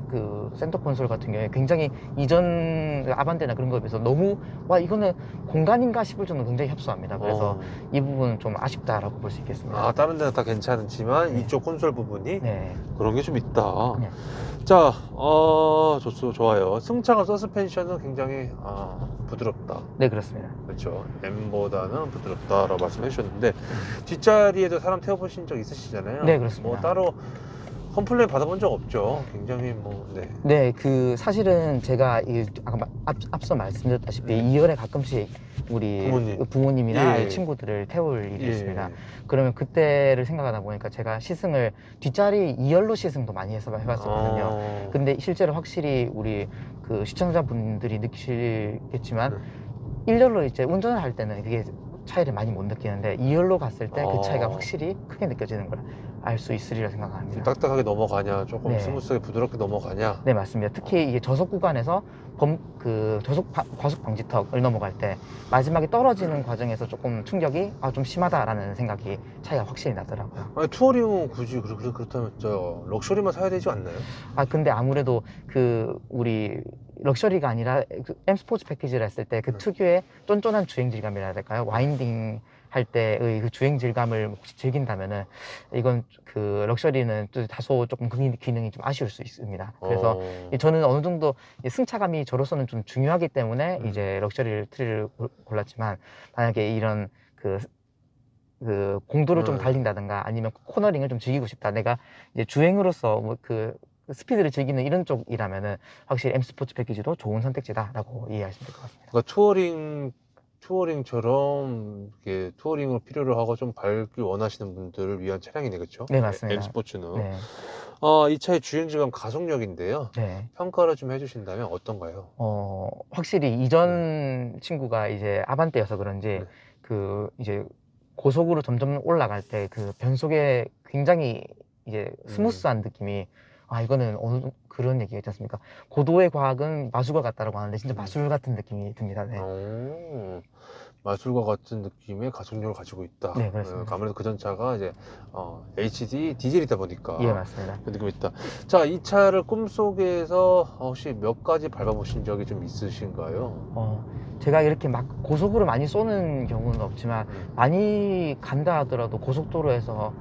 그 센터 콘솔 같은 경우에 굉장히 이전 아반떼나 그런 거에 비해서 너무 이거는 공간인가 싶을 정도로 굉장히 협소합니다. 그래서 이 부분은 좀 아쉽다라고 볼 수 있겠습니다. 다른 데는 다 괜찮지만 이쪽 콘솔 부분이 그런 게 좀 있다. 자, 좋아요. 승차감 서스펜션은 굉장히 부드럽다. 네, 그렇습니다. 그렇죠. M보다는 부드럽다라고 말씀해 주셨는데 뒷자리에도 사람 태워보신 적 있으시잖아요. 네, 그렇습니다. 뭐 따로 컴플레인 받아본 적 없죠. 굉장히 뭐, 네. 네, 그 사실은 제가 아까 앞서 말씀드렸다시피 2열에 가끔씩 우리 부모님이나 예. 친구들을 태울 일이 예. 있습니다. 그러면 그때를 생각하다 보니까 제가 시승을 뒷자리 2열로 시승도 많이 해봤었거든요. 근데 실제로 확실히 우리 그 시청자분들이 느끼시겠지만 1열로 이제 운전을 할 때는 그게 차이를 많이 못 느끼는데 2열로 갔을 때 그 차이가 확실히 크게 느껴지는 걸 알 수 있으리라 생각합니다. 딱딱하게 넘어가냐, 조금 네. 스무스하게 부드럽게 넘어가냐. 네, 맞습니다. 특히 이게 저속 구간에서 과속 방지턱을 넘어갈 때 마지막에 떨어지는 과정에서 조금 충격이 좀 심하다라는 생각이 차이가 확실히 나더라고요. 아니, 투어링은 굳이 그렇다면 저 럭셔리만 사야 되지 않나요? 근데 아무래도 우리 럭셔리가 아니라 M 스포츠 패키지를 했을 때 그 특유의 쫀쫀한 주행 질감이라 해야 될까요? 와인딩 할 때의 그 주행 질감을 혹시 즐긴다면은 이건 그 럭셔리는 또 다소 조금 그 기능이 좀 아쉬울 수 있습니다. 그래서 저는 어느 정도 승차감이 저로서는 좀 중요하기 때문에 이제 럭셔리 트리를 골랐지만, 만약에 이런 그 공도를 좀 달린다든가 아니면 코너링을 좀 즐기고 싶다, 내가 이제 주행으로서 뭐 스피드를 즐기는 이런 쪽이라면은 확실히 M 스포츠 패키지도 좋은 선택지다라고 이해하시면 될 것 같습니다. 그러니까 투어링처럼 이렇게 투어링을 필요로 하고 좀 밝길 원하시는 분들을 위한 차량이네, 그렇죠? 네, 맞습니다. M 스포츠는. 네. 이 차의 주행질감 가속력인데요. 네. 평가를 좀 해주신다면 어떤가요? 확실히 이전 친구가 이제 아반떼여서 그런지 이제 고속으로 점점 올라갈 때 그 변속에 굉장히 이제 스무스한 느낌이, 이거는 그런 얘기가 있지 않습니까? 고도의 과학은 마술과 같다라고 하는데 진짜 마술 같은 느낌이 듭니다. 네. 마술과 같은 느낌의 가속력을 가지고 있다. 네, 그렇습니다. 아무래도 그 전 차가 이제 HD 디젤이다 보니까. 예, 맞습니다. 그 느낌이 있다. 자, 이 차를 꿈속에서 혹시 몇 가지 밟아보신 적이 좀 있으신가요? 제가 이렇게 막 고속으로 많이 쏘는 경우는 없지만 많이 간다 하더라도 고속도로에서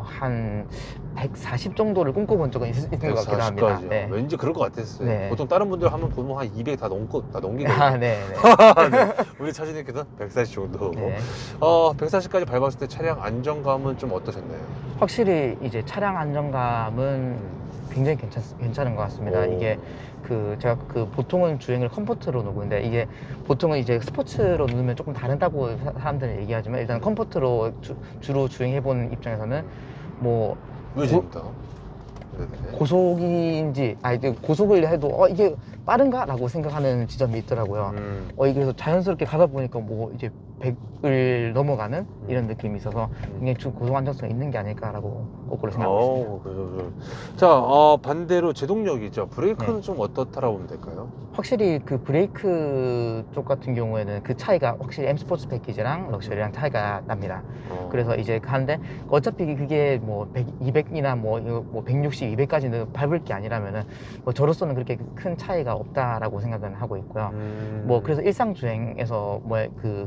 한 140 정도를 꿈꿔본 적은 있는 것 같기도 합니다. 네. 왠지 그럴 것 같았어요. 네. 보통 다른 분들 하면 보면 한 200 다 넘기거든요. 네, 네. 네. 우리 차주님께서는 140 정도. 네. 140까지 밟았을 때 차량 안정감은 좀 어떠셨나요? 확실히 이제 차량 안정감은 굉장히 괜찮은 것 같습니다. 이게 제가 보통은 주행을 컴포트로 누르는데, 이게 보통은 이제 스포츠로 누르면 조금 다르다고 사람들은 얘기하지만, 일단 컴포트로 주로 주행해본 입장에서는 뭐 왜 재밌다? 고속인지, 고속을 해도 이게 빠른가? 라고 생각하는 지점이 있더라고요. 그래서 자연스럽게 가다 보니까 뭐 이제 100을 넘어가는 이런 느낌이 있어서 굉장히 고속 안정성이 있는 게 아닐까라고 거꾸로 생각하고 있습니다. 자, 반대로 제동력이죠. 브레이크는 네. 좀 어떻다라고 보면 될까요? 확실히 그 브레이크 쪽 같은 경우에는 그 차이가 확실히 M 스포츠 패키지랑 럭셔리랑 차이가 납니다. 그래서 이제 하는데 어차피 그게 뭐 100, 200이나 뭐 160, 200까지는 밟을 게 아니라면은 뭐 저로서는 그렇게 큰 차이가 없다라고 생각은 하고 있고요. 뭐 그래서 일상 주행에서 뭐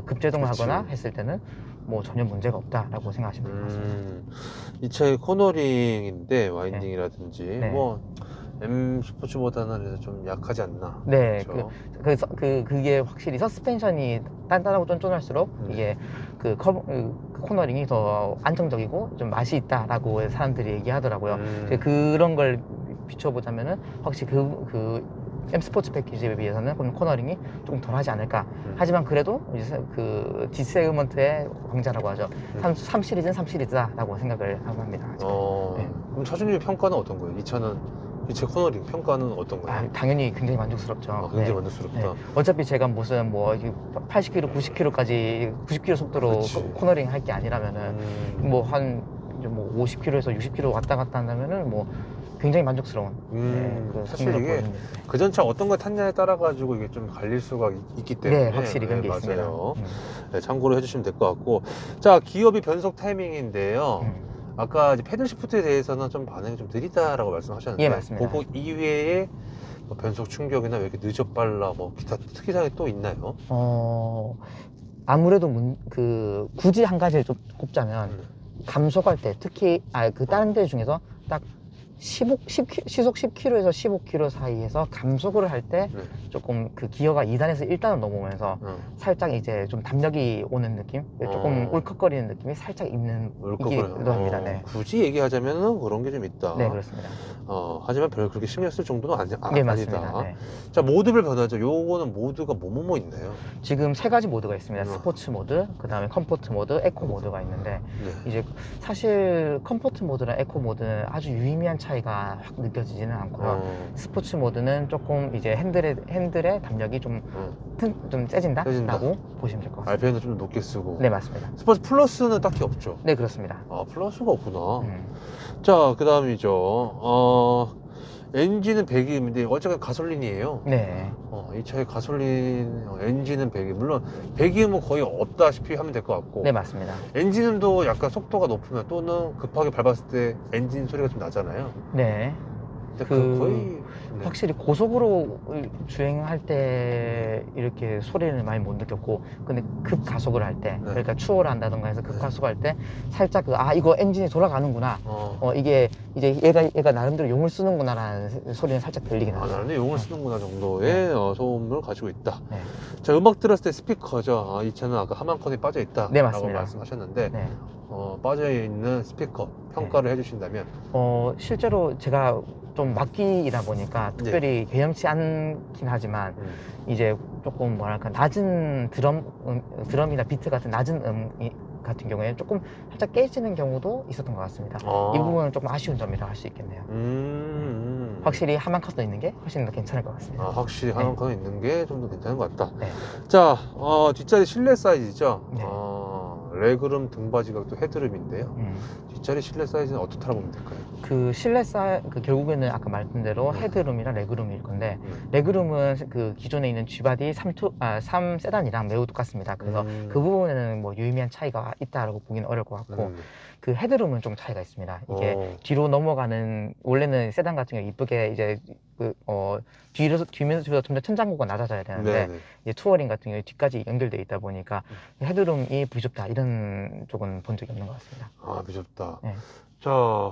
급제동을 하거나 했을 때는 뭐 전혀 문제가 없다라고 생각하시면 될 것 같습니다. 이 차의 코너링인데 와인딩이라든지 네. 뭐 M 스포츠보다는 그래서 좀 약하지 않나. 네, 그렇죠? 그게 확실히 서스펜션이 단단하고 쫀쫀할수록 이게 코너링이 더 안정적이고 좀 맛이 있다라고 사람들이 얘기하더라고요. 그런 걸 비춰보자면은 확실히 M 스포츠 패키지에 비해서는 코너링이 조금 덜하지 않을까. 하지만 그래도 이제 디세그먼트의 왕자라고 하죠. 3 시리즈는 3 시리즈다라고 생각을 하고 합니다. 네. 그럼 차주님의 평가는 어떤 거예요? 이 차 코너링 평가는 어떤가요? 당연히 굉장히 만족스럽죠. 굉장히 네. 만족스럽다. 네. 어차피 제가 무슨 80km, 90km까지 90km 속도로 코너링 할 게 아니라면은 뭐 50km에서 60km 왔다 갔다 한다면은 뭐 굉장히 만족스러운. 사실 이게 그 전 차 어떤 걸 탔냐에 따라 가지고 이게 좀 갈릴 수가 있기 때문에. 네, 확실히 그런 게 있습니다. 네, 참고로 해주시면 될 것 같고. 자, 기어비 변속 타이밍인데요. 아까 이제 패들 시프트에 대해서는 좀 반응이 좀 느리다라고 말씀하셨는데, 예, 맞습니다. 그거 이외에 뭐 변속 충격이나 왜 이렇게 늦어 빨라 뭐 기타 특이사항이 또 있나요? 아무래도 굳이 한 가지를 좀 꼽자면 감속할 때, 특히 다른 데 중에서 딱 시속 10km에서 15km 사이에서 감속을 할 때 네. 조금 그 기어가 2단에서 1단을 넘어오면서 살짝 이제 좀 담력이 오는 느낌? 조금 울컥거리는 느낌이 살짝 있는 이기도 합니다. 네. 굳이 얘기하자면 그런 게 좀 있다. 네, 그렇습니다. 하지만 별 그렇게 신경 쓸 정도는 네, 맞습니다. 아니다. 네. 자, 모드별 변화죠. 요거는 모드가 뭐뭐 있나요? 지금 3가지 모드가 있습니다. 스포츠 모드, 그 다음에 컴포트 모드, 에코 모드가 있는데 네. 이제 사실 컴포트 모드랑 에코 모드는 아주 유의미한 차이가 확 느껴지지는 않고요. 스포츠 모드는 조금 이제 핸들의 담력이 좀 세진다? 라고 보시면 될 것 같습니다. RPM도 좀 높게 쓰고. 네, 맞습니다. 스포츠 플러스는 딱히 없죠. 네, 그렇습니다. 플러스가 없구나. 자, 그 다음이죠. 엔진은 배기음인데 어쨌든 가솔린이에요. 네. 이 차의 가솔린 엔진은 배기. 물론 배기음은 거의 없다시피 하면 될 것 같고. 네, 맞습니다. 엔진음도 약간 속도가 높으면 또는 급하게 밟았을 때 엔진 소리가 좀 나잖아요. 네. 근데 거의 확실히 고속으로 주행할 때 이렇게 소리는 많이 못 느꼈고, 근데 급 가속을 할 때, 그러니까 추월을 한다던가 해서 급 가속할 때 살짝 이거 엔진이 돌아가는구나. 이게 이제 얘가 나름대로 용을 쓰는구나라는 소리는 살짝 들리긴 하죠. 나는 용을 쓰는구나 정도의 소음을 가지고 있다. 네. 자, 음악 들었을 때 스피커죠. 이 차는 아까 하만컨이 빠져 있다. 네, 라고 맞습니다. 말씀하셨는데, 네. 빠져 있는 스피커 평가를 해주신다면? 실제로 제가 좀 막기이다 보니까 특별히 개념치 않긴 하지만 이제 조금 뭐랄까 낮은 드럼이나 비트 같은 낮은 같은 경우에 조금 살짝 깨지는 경우도 있었던 것 같습니다. 이 부분은 조금 아쉬운 점이라고 할 수 있겠네요. 확실히 하만카도 있는 게 훨씬 더 괜찮을 것 같습니다. 확실히 하만카도 있는 게 좀 더 괜찮은 것 같다. 네. 자, 뒷자리 실내 사이즈죠. 네. 레그룸 등받이가 또 헤드룸인데요. 뒷자리 실내 사이즈는 어떻다고 보면 될까요? 그 실내 결국에는 아까 말씀드린 대로 헤드룸이랑 레그룸일 건데, 레그룸은 그 기존에 있는 G바디 3 세단이랑 매우 똑같습니다. 그래서 그 부분에는 뭐 유의미한 차이가 있다라고 보기는 어려울 것 같고, 그 헤드룸은 좀 차이가 있습니다. 이게 뒤로 넘어가는, 원래는 세단 같은 경우 이쁘게 이제 뒤면서 좀 더 천장고가 낮아져야 되는데, 이제 투어링 같은 경우에 뒤까지 연결되어 있다 보니까 헤드룸이 부족다, 이런 쪽은 본 적이 없는 것 같습니다. 부족다. 네. 자,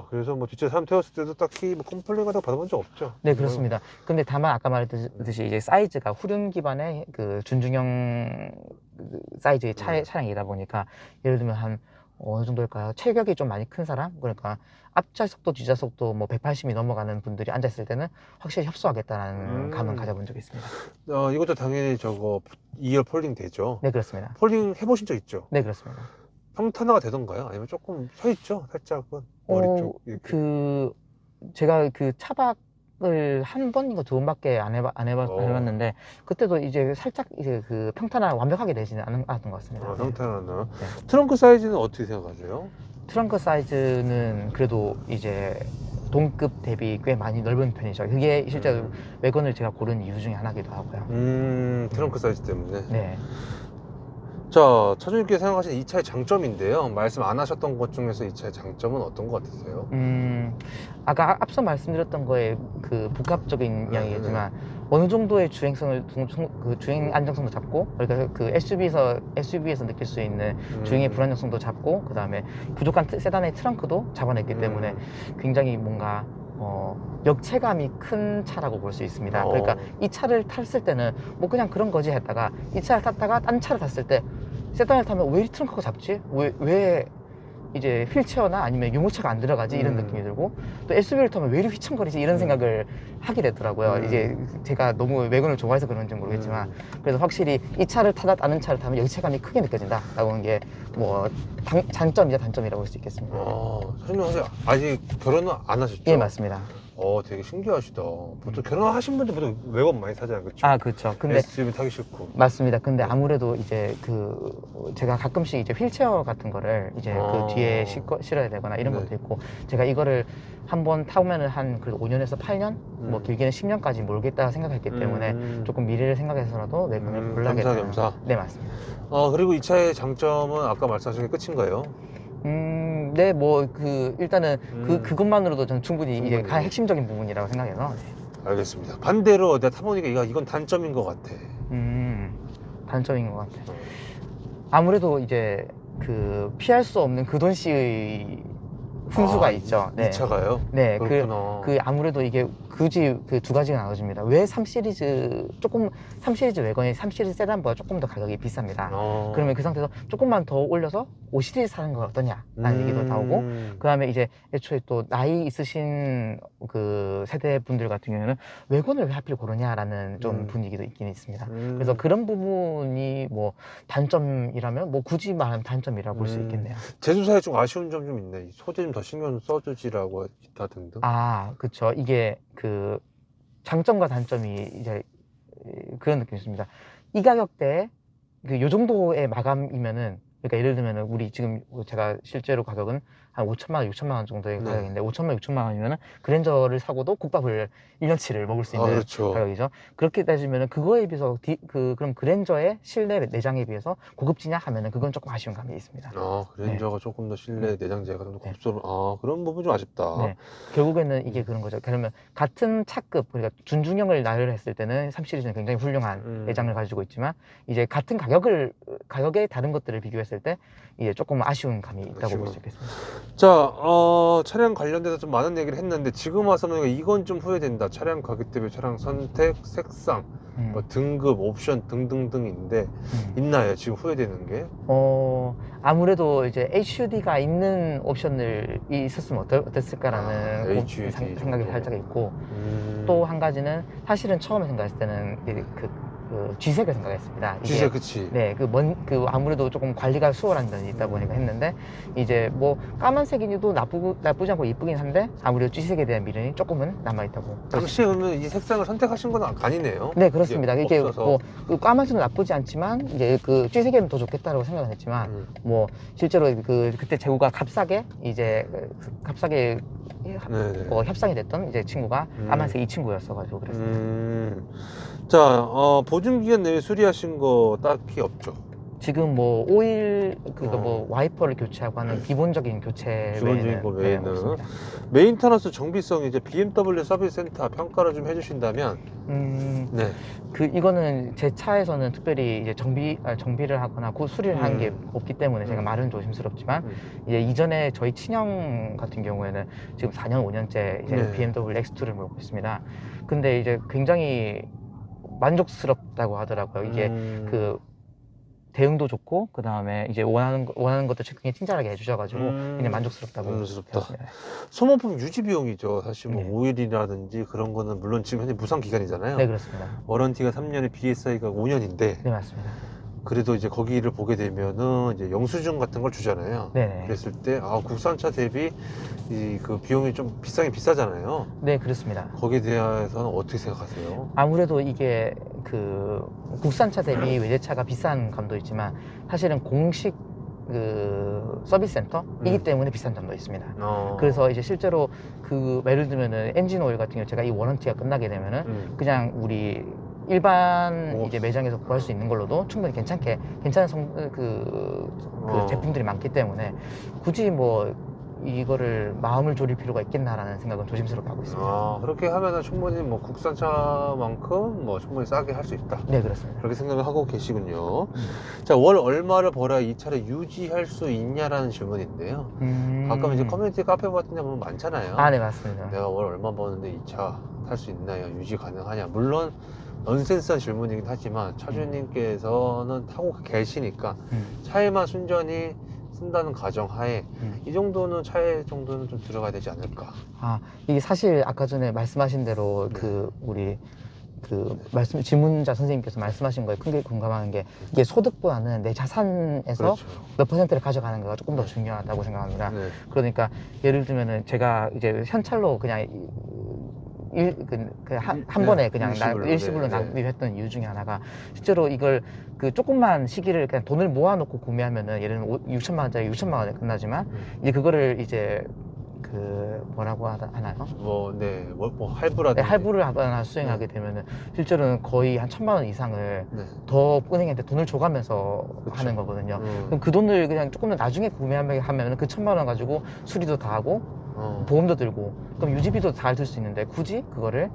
그래서 뭐 뒷자리 사람 태웠을 때도 딱히 뭐 컴플레인 같은 거 받아본 적 없죠? 네, 그렇습니다. 근데 다만 아까 말했듯이 이제 사이즈가 후륜 기반의 그 준중형 사이즈의 차량이다 보니까, 예를 들면 한 어느 정도일까요? 체격이 좀 많이 큰 사람? 그러니까 앞좌석도 뒷좌석도 뭐 180이 넘어가는 분들이 앉았을 때는 확실히 협소하겠다는 감은 가져본 적이 있습니다. 이것도 당연히 2열 폴딩 되죠? 네, 그렇습니다. 폴딩 해보신 적 있죠? 네, 그렇습니다. 평탄화가 되던가요? 아니면 조금 서 있죠? 살짝은 머리 쪽 이렇게. 제가 그 차박을 한 번인가 두 번밖에 안 해봤는데, 그때도 이제 살짝 이제 그 평탄화 완벽하게 되지는 않았던 것 같습니다. 평탄화는. 네. 트렁크 사이즈는 어떻게 생각하세요? 트렁크 사이즈는 그래도 이제 동급 대비 꽤 많이 넓은 편이죠. 그게 실제로 외건을 제가 고른 이유 중에 하나기도 하고요. 트렁크 사이즈 때문에. 네. 자, 차주님께서 생각하시는 이 차의 장점인데요. 말씀 안 하셨던 것 중에서 이 차의 장점은 어떤 것 같으세요? 아까 앞서 말씀드렸던 거에 그 복합적인 이야기겠지만, 어느 정도의 그 주행 안정성도 잡고, 그러니까 그 SUV에서 느낄 수 있는 주행의 불안정성도 잡고, 그 다음에 부족한 세단의 트렁크도 잡아냈기 때문에 굉장히 뭔가 역체감이 큰 차라고 볼 수 있습니다. 그러니까 이 차를 탔을 때는 뭐 그냥 그런 거지 했다가, 이 차를 탔다가 딴 차를 탔을 때 세단을 타면 왜 이 트렁크가 잡지? 왜 이제 휠체어나 아니면 유모차가 안 들어가지? 이런 느낌이 들고, 또 SUV를 타면 왜 이렇게 휘청거리지? 이런 생각을 하게 되더라고요. 이제 제가 너무 외관을 좋아해서 그런지 모르겠지만, 그래서 확실히 이 차를 타다 다른 차를 타면 역체감이 크게 느껴진다 라고 하는 게 뭐 장점이자 단점이라고 볼 수 있겠습니다. 사장님 아직 결혼은 안 하셨죠? 예, 맞습니다. 되게 신기하시다. 보통 결혼하신 분들 보통 외관 많이 타잖아요, 그렇죠? 그렇죠. 근데 SUV 타기 싫고. 맞습니다. 근데 아무래도 이제 제가 가끔씩 이제 휠체어 같은 거를 이제 그 뒤에 실어야 되거나 이런 것도 있고, 제가 이거를 한번 타보면은 한 그래도 5년에서 8년, 뭐 길게는 10년까지 몰겠다 생각했기 때문에 조금 미래를 생각해서라도 외관을 골라야 되는. 겸사겸사. 네, 맞습니다. 그리고 이 차의 장점은 아까 말씀하신 게 끝인가요? 네, 뭐 일단은 그것만으로도 저는 충분히 이게 가장 핵심적인 부분이라고 생각해서. 알겠습니다. 반대로 내가 타보니까 이건 단점인 것 같아. 단점인 것 같아. 아무래도 이제 피할 수 없는 그 돈씨의 훈수가 있죠. 이 차가요? 네, 그렇구나. 아무래도 이게 굳이 그 두 가지가 나눠집니다. 왜 3 시리즈 외건이 3 시리즈 세단보다 조금 더 가격이 비쌉니다. 그러면 그 상태에서 조금만 더 올려서 5 시리즈 사는 건 어떠냐라는 얘기도 나오고, 그 다음에 이제 애초에 또 나이 있으신 그 세대 분들 같은 경우에는 외건을 왜 하필 고르냐라는 좀 분위기도 있긴 있습니다. 그래서 그런 부분이 뭐 단점이라면 뭐 굳이 말하면 단점이라고 볼 수 있겠네요. 제조사에 좀 아쉬운 점 좀 있네. 소재 좀 더 신경 써주지라고 기타 등등. 그쵸. 이게 그 장점과 단점이 이제 그런 느낌이 있습니다. 이 가격대에 요 정도의 마감이면은, 그러니까 예를 들면은 우리 지금 제가 실제로 가격은 한 5천만 원, 6천만 원 정도의 가격인데, 5천만, 6천만 원이면은 그랜저를 사고도 국밥을 1년치를 먹을 수 있는 그렇죠. 가격이죠. 그렇게 따지면은 그거에 비해서 그럼 그랜저의 실내 내장에 비해서 고급지냐 하면은 그건 조금 아쉬운 감이 있습니다. 그랜저가 조금 더 실내 내장재가 좀 더 고급스러운, 그런 부분 좀 아쉽다. 네. 결국에는 이게 그런 거죠. 그러면 같은 차급, 그러니까 준중형을 나열했을 때는 3 시리즈는 굉장히 훌륭한 내장을 가지고 있지만, 이제 같은 가격의 다른 것들을 비교했을 때 이제 조금 아쉬운 감이 있다고 볼 수 있겠습니다. 자, 차량 관련돼서 좀 많은 얘기를 했는데, 지금 와서는 이건 좀 후회된다. 차량 가격대별 차량 선택, 색상, 뭐 등급, 옵션 등등등인데 있나요? 지금 후회되는 게? 아무래도 이제 HUD가 있는 옵션을 있었으면 어땠을까라는 HUD 생각이 살짝 있고, 또 한 가지는 사실은 처음에 생각했을 때는 그 G색을 생각했습니다. G색, 그치. 네, 아무래도 조금 관리가 수월한 면이 있다 보니까 했는데, 이제 뭐 까만색이도 나쁘지 않고 이쁘긴 한데, 아무래도 G색에 대한 미련이 조금은 남아있다고. 당시에 그러면 이 색상을 선택하신 건 아니네요? 네, 그렇습니다. 이게 없어서. 뭐 그 까만색은 나쁘지 않지만 이제 그 G색에는 더 좋겠다라고 생각은 했지만, 뭐 실제로 그때 재고가 값싸게 협상이 됐던 이제 친구가 까만색 이 친구였어가지고 그랬습니다. 자, 보증기간 내에 수리하신 거 딱히 없죠? 지금 뭐 오일 뭐 와이퍼를 교체하고 하는 기본적인 교체 기본적인 거 외에는 없습니다. 메인터너스 정비성 이제 BMW 서비스 센터 평가를 좀 해주신다면, 네. 이거는 제 차에서는 특별히 이제 정비를 하거나 수리를 한 게 없기 때문에 제가 말은 조심스럽지만, 이제 이전에 저희 친형 같은 경우에는 지금 4년, 5년째 이제 BMW X2를 몰고 있습니다. 근데 이제 굉장히 만족스럽다고 하더라고요. 이게 그 대응도 좋고, 그 다음에 이제 원하는 것도 굉장히 친절하게 해주셔가지고 그냥 만족스럽다고. 만족스럽다. 했습니다. 소모품 유지 비용이죠. 사실 뭐 네. 오일이라든지 그런 거는 물론 지금 현재 무상 기간이잖아요. 네, 그렇습니다. 워런티가 3년에 BSI가 5년인데, 네, 맞습니다. 그래도 이제 거기를 보게 되면은 이제 영수증 같은 걸 주잖아요. 네네. 그랬을 때 국산차 대비 그 비용이 좀 비싸긴 비싸잖아요. 네, 그렇습니다. 거기에 대해서는 어떻게 생각하세요? 아무래도 이게 그 국산차 대비 외제차가 비싼 감도 있지만, 사실은 공식 그 서비스 센터이기 때문에 비싼 점도 있습니다. 그래서 이제 실제로 예를 들면은 엔진 오일 같은 경우 제가 이 워런티가 끝나게 되면은 그냥 우리 일반 이제 매장에서 구할 수 있는 걸로도 충분히 괜찮은 제품들이 많기 때문에 굳이 뭐 이거를 마음을 졸일 필요가 있겠나라는 생각은 조심스럽게 하고 있습니다. 그렇게 하면은 충분히 뭐 국산차만큼 뭐 충분히 싸게 할 수 있다. 네, 그렇습니다. 그렇게 생각을 하고 계시군요. 자, 월 얼마를 벌어야 이 차를 유지할 수 있냐라는 질문인데요. 가끔 이제 커뮤니티 카페 같은 데 보면 많잖아요. 네, 맞습니다. 내가 월 얼마 버는데 이 차 탈 수 있나요? 유지 가능하냐? 물론 넌센스한 질문이긴 하지만 차주님께서는 타고 계시니까 차에만 순전히 쓴다는 가정하에 이 정도는 차에 정도는 좀 들어가야 되지 않을까. 이게 사실 아까 전에 말씀하신 대로 우리 질문자 선생님께서 말씀하신 거에 크게 공감하는 게, 이게 소득보다는 내 자산에서 그렇죠. 몇 퍼센트를 가져가는 거가 조금 더 중요하다고 생각합니다. 네. 그러니까 예를 들면은 제가 이제 현찰로 그냥 한 번에 그냥 일시불로 납입했던 이유 중에 하나가, 실제로 이걸 조금만 시기를 그냥 돈을 모아놓고 구매하면은 예를 들면 6천만 원짜리 6천만 원에 끝나지만, 이제 그거를 이제 뭐라고 하나요? 할부라든지. 네, 할부를 하거나 수행하게 되면은 실제로는 거의 한 1,000만 원 이상을 더 은행한테 돈을 줘가면서 하는 거거든요. 그럼 그 돈을 그냥 조금 더 나중에 구매하면 그 1,000만 원 가지고 수리도 다 하고 보험도 들고, 그럼 유지비도 잘 들 수 있는데 굳이 그거를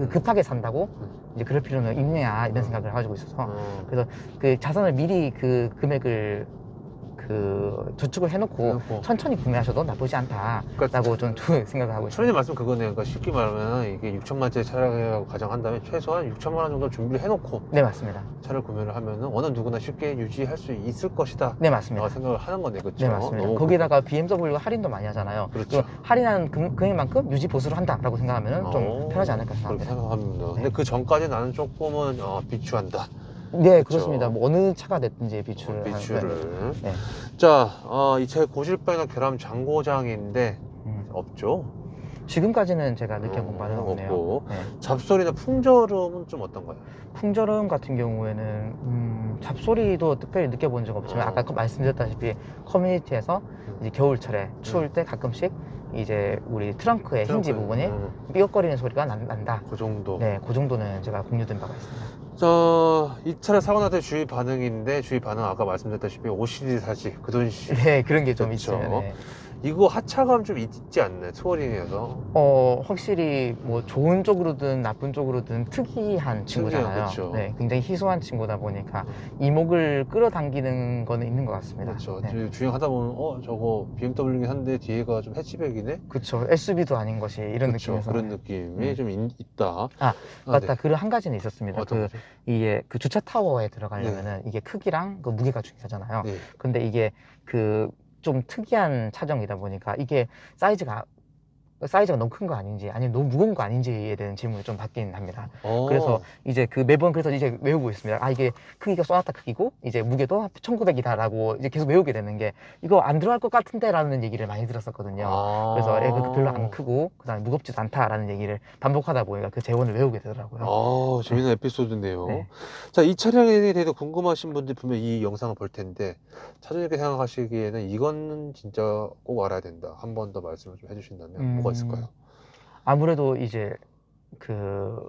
급하게 산다고 이제 그럴 필요는 있냐, 이런 생각을 가지고 있어서, 그래서 그 자산을 미리 그 금액을 그 저축을 해놓고 천천히 구매하셔도 나쁘지 않다라고 좀 생각을 하고 있습니다. 천연님 말씀 그거네요. 그러니까 쉽게 말하면 이게 6천만짜리 차량이라고 가정한다면 최소한 6천만 원 정도 준비를 해놓고 네, 맞습니다. 차를 구매를 하면은 어느 누구나 쉽게 유지할 수 있을 것이다. 네, 맞습니다. 라고 생각을 하는 건데, 그렇죠? 네, 맞습니다. 거기다가 BMW가 할인도 많이 하잖아요. 그렇죠. 할인하는 금액만큼 유지 보수를 한다라고 생각하면 좀 편하지 않을까 그렇게 생각합니다. 생각합니다. 네. 근데 그 전까지 나는 조금은 비추한다. 네, 그렇죠. 그렇습니다. 뭐 어느 차가 됐든지 비추를. 비추를. 네. 자, 이 차의 고질병이나 결함 장고장인데 없죠? 지금까지는 제가 느껴본 바는 없네요. 없고. 네. 잡소리나 풍절음은 좀 어떤가요? 풍절음 같은 경우에는 잡소리도 특별히 느껴본 적 없지만 아까 말씀드렸다시피 커뮤니티에서 이제 겨울철에 추울 때 가끔씩 이제 우리 트렁크의 힌지 부분에 삐걱거리는 소리가 난다. 그 정도. 네, 그 정도는 제가 공유된 바가 있습니다. 이 차를 사고 나서 주의 반응인데, 주의 반응 아까 말씀드렸다시피 OCD 사지, 그 돈씩. 네, 그런 게 좀 그렇죠. 있어요. 네. 이거 하차감 좀 있지 않나요? 투어링이어서. 확실히 뭐 좋은 쪽으로든 나쁜 쪽으로든 특이한 친구잖아요. 그렇죠. 네, 굉장히 희소한 친구다 보니까 이목을 끌어당기는 거는 있는 것 같습니다. 그렇죠. 네. 주행하다 보면 저거 BMW긴 한데 뒤에가 좀 해치백이네. 그렇죠. SUV도 아닌 것이 이런 그렇죠. 느낌에서. 그런 느낌이 좀 있다. 맞다. 네. 그런 한 가지는 있었습니다. 어떤 거죠? 이게 그 주차 타워에 들어가려면은 이게 크기랑 그 무게가 중요하잖아요. 네. 근데 이게 그 좀 특이한 차종이다 보니까 이게 사이즈가 너무 큰 거 아닌지 아니면 너무 무거운 거 아닌지에 대한 질문이 좀 받긴 합니다. 그래서 이제 매번 그래서 이제 외우고 있습니다. 이게 크기가 소나타 크기고 이제 무게도 1900이다라고 이제 계속 외우게 되는 게 이거 안 들어갈 것 같은데라는 얘기를 많이 들었었거든요. 그래서 별로 안 크고 그다음에 무겁지도 않다라는 얘기를 반복하다 보니까 그 재원을 외우게 되더라고요. 재밌는 에피소드네요. 네. 자, 이 차량에 대해서 궁금하신 분들 분명 이 영상을 볼 텐데 차주님께 생각하시기에는 이거는 진짜 꼭 알아야 된다. 한 번 더 말씀을 좀 해주신다면 뭐가 있을까요? 아무래도 이제 그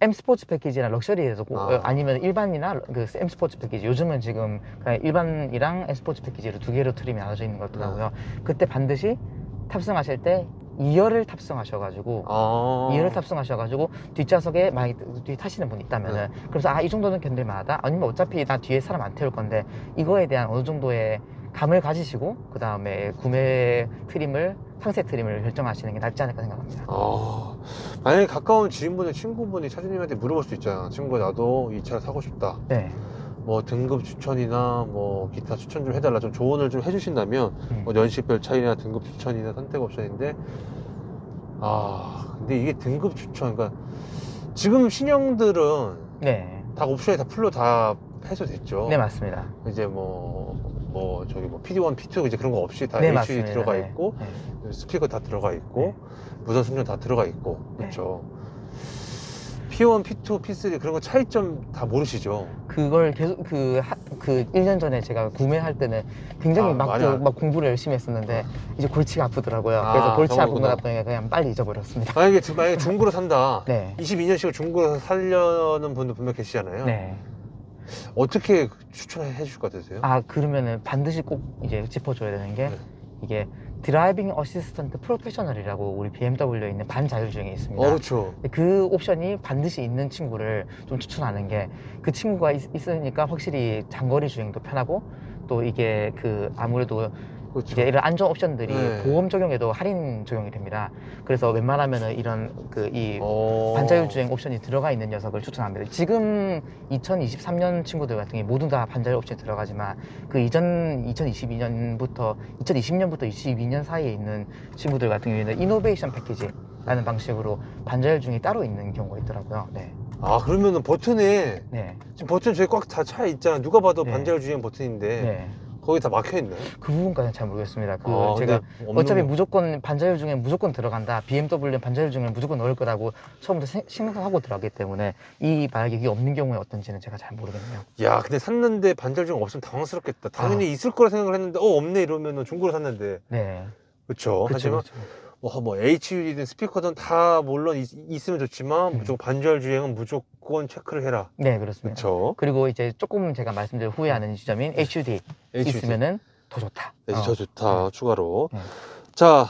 M 스포츠 패키지나 럭셔리에서 아니면 일반이나 그 M 스포츠 패키지 요즘은 지금 그냥 일반이랑 M 스포츠 패키지로 두 개로 트림이 나눠져 있는 것 같더라고요. 그때 반드시 탑승하실 때 2열을 탑승하셔가지고 2열을 탑승하셔가지고 뒷좌석에 만약 뒤에 타시는 분이 있다면은 그래서 이 정도는 견딜만하다. 아니면 어차피 나 뒤에 사람 안 태울 건데 이거에 대한 어느 정도의 감을 가지시고 그 다음에 구매 트림을 상세 트림을 결정하시는 게 낫지 않을까 생각합니다. 만약에 가까운 지인분의 친구분이 차주님한테 물어볼 수 있잖아. 친구 나도 이 차를 사고 싶다. 네. 뭐 등급 추천이나 뭐 기타 추천 좀 해달라, 좀 조언을 좀 해주신다면 뭐 연식별 차이나 등급 추천이나 선택 옵션인데 근데 이게 등급 추천, 그러니까 지금 신형들은 다 옵션이 다 풀로 다 해소됐죠. 네, 맞습니다. 이제 저기 PD1, P2 이제 그런 거 없이 다 HUD 맞습니다. 들어가 있고 스피커 다 들어가 있고 무선 충전 다 들어가 있고 그렇죠. P1, P2, P3 그런 거 차이점 다 모르시죠? 그걸 계속 그 1년 전에 제가 구매할 때는 굉장히 막 공부를 열심히 했었는데 이제 골치가 아프더라고요. 그래서 골치 아픈 거다 보니까 그냥 빨리 잊어버렸습니다. 만약에 중고로 산다. 22년식을 중고로 사려는 분들 분명 계시잖아요. 네. 어떻게 추천해 주실 것 같으세요? 그러면은 반드시 꼭 이제 짚어줘야 되는 게 이게 드라이빙 어시스턴트 프로페셔널이라고 우리 BMW에 있는 반자율주행이 있습니다. 그렇죠. 그 옵션이 반드시 있는 친구를 좀 추천하는 게 그 친구가 있으니까 확실히 장거리 주행도 편하고 또 이게 아무래도 이제 이런 안전 옵션들이 보험 적용에도 할인 적용이 됩니다. 그래서 웬만하면은 이런 이 반자율 주행 옵션이 들어가 있는 녀석을 추천합니다. 지금 2023년 친구들 같은 경우 모두 다 반자율 옵션이 들어가지만 그 이전 2020년부터 22년 사이에 있는 친구들 같은 경우에는 이노베이션 패키지라는 방식으로 반자율 주행이 따로 있는 경우가 있더라고요. 네. 그러면은 버튼에 지금 버튼 저기 꽉 다 차 있잖아. 누가 봐도 반자율 주행 버튼인데 거기 다 막혀 있나요? 그 부분까지는 잘 모르겠습니다. 제가 어차피 무조건 반자율 중에 무조건 들어간다. BMW는 반자율 중에 무조건 넣을 거라고 처음부터 생각하고 들어가기 때문에 만약에 이게 없는 경우에 어떤지는 제가 잘 모르겠네요. 야, 근데 샀는데 반자율 중에 없으면 당황스럽겠다. 당연히 있을 거라 생각을 했는데 없네 이러면은 중고로 샀는데. 네. 그렇죠. 하지만 뭐 HUD든 스피커든 다 물론 있으면 좋지만 무조건 반자율 주행은 무조건 체크를 해라. 네, 그렇습니다. 그렇죠. 그리고 이제 조금 제가 말씀드린 후회하는 지점인 HUD 있으면은 더 좋다. 더 좋다. 추가로. 자,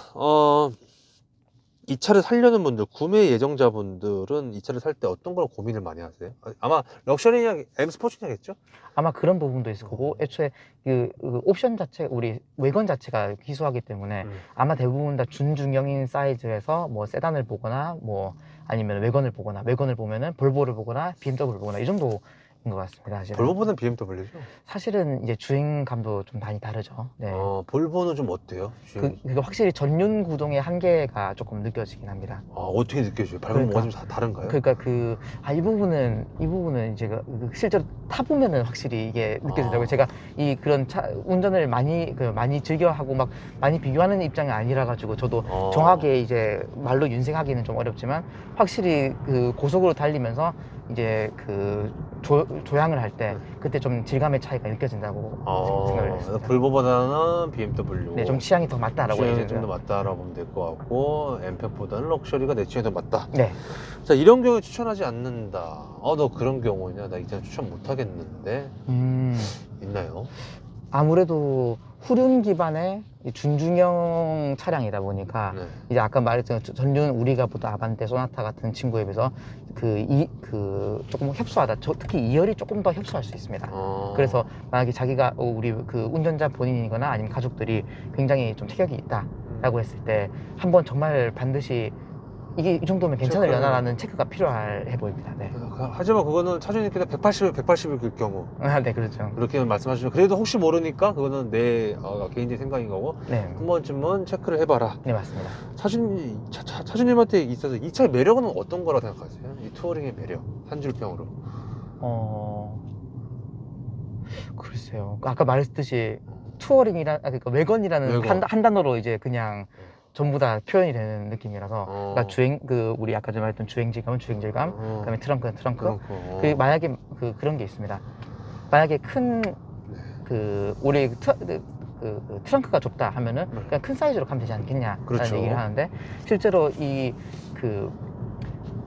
이 차를 사려는 분들, 구매 예정자분들은 이 차를 살 때 어떤 걸 고민을 많이 하세요? 아마 럭셔리냐, M 스포츠냐겠죠? 아마 그런 부분도 있을 거고, 애초에 그 옵션 자체, 우리 외관 자체가 희소하기 때문에 아마 대부분 다 준중형인 사이즈에서 뭐 세단을 보거나 뭐 아니면 외관을 보거나, 외관을 보면은 볼보를 보거나 BMW를 보거나 이 정도인 것 같습니다. 사실은. 볼보보다는 BMW죠? 사실은 이제 주행감도 좀 많이 다르죠. 네. 볼보는 좀 어때요? 그게 확실히 전륜 구동의 한계가 조금 느껴지긴 합니다. 어떻게 느껴져요? 밟으면 그러니까. 뭐가 좀 다른가요? 그러니까 이 부분은 제가 실제로 타보면은 확실히 이게 느껴지더라고요. 제가 그런 운전을 많이 즐겨하고 막 많이 비교하는 입장이 아니라 가지고 저도 정확하게 이제 말로 윤색하기는 좀 어렵지만 확실히 그 고속으로 달리면서 이제 그 조향을 할 때 그때 좀 질감의 차이가 느껴진다고 생각을 했습니다. 볼보보다는 BMW. 네, 좀 취향이 더 맞다라고 취향이 좀 더 맞다라고 보면 될 것 같고, 엠팩보다는 럭셔리가 내 취향에 더 맞다. 네. 자, 이런 경우에 추천하지 않는다. 너 그런 경우냐? 나 이 차는 추천 못 하겠는데. 있나요? 아무래도 후륜 기반의 준중형 차량이다 보니까 네. 이제 아까 말했던 전륜 우리가 보다 아반떼 소나타 같은 친구에 비해서 조금 협소하다. 특히 2열이 조금 더 협소할 수 있습니다. 그래서 만약에 자기가 우리 그 운전자 본인이거나 아니면 가족들이 굉장히 좀 체격이 있다라고 했을 때 한번 정말 반드시 이게 이 정도면 괜찮으려나라는 체크가 필요해 보입니다. 네. 하지만 그거는 차주님께서 180일 경우 네, 그렇죠. 그렇게 말씀하시면, 그래도 혹시 모르니까 그거는 내 개인적인 생각인 거고, 네. 한 번쯤은 체크를 해봐라. 네, 맞습니다. 차주님한테 있어서 이 차의 매력은 어떤 거라고 생각하세요? 이 투어링의 매력, 한 줄 평으로. 글쎄요. 아까 말했듯이 그러니까 외건이라는 외건. 한 단어로 이제 그냥 전부 다 표현이 되는 느낌이라서, 그러니까 우리 아까 전에 말했던 주행질감은 주행질감, 그다음에 트렁크는 트렁크. 만약에 만약에 게 있습니다. 만약에 우리 트렁크가 좁다 하면은 그냥 큰 사이즈로 가면 되지 않겠냐라는 그렇죠. 얘기를 하는데, 실제로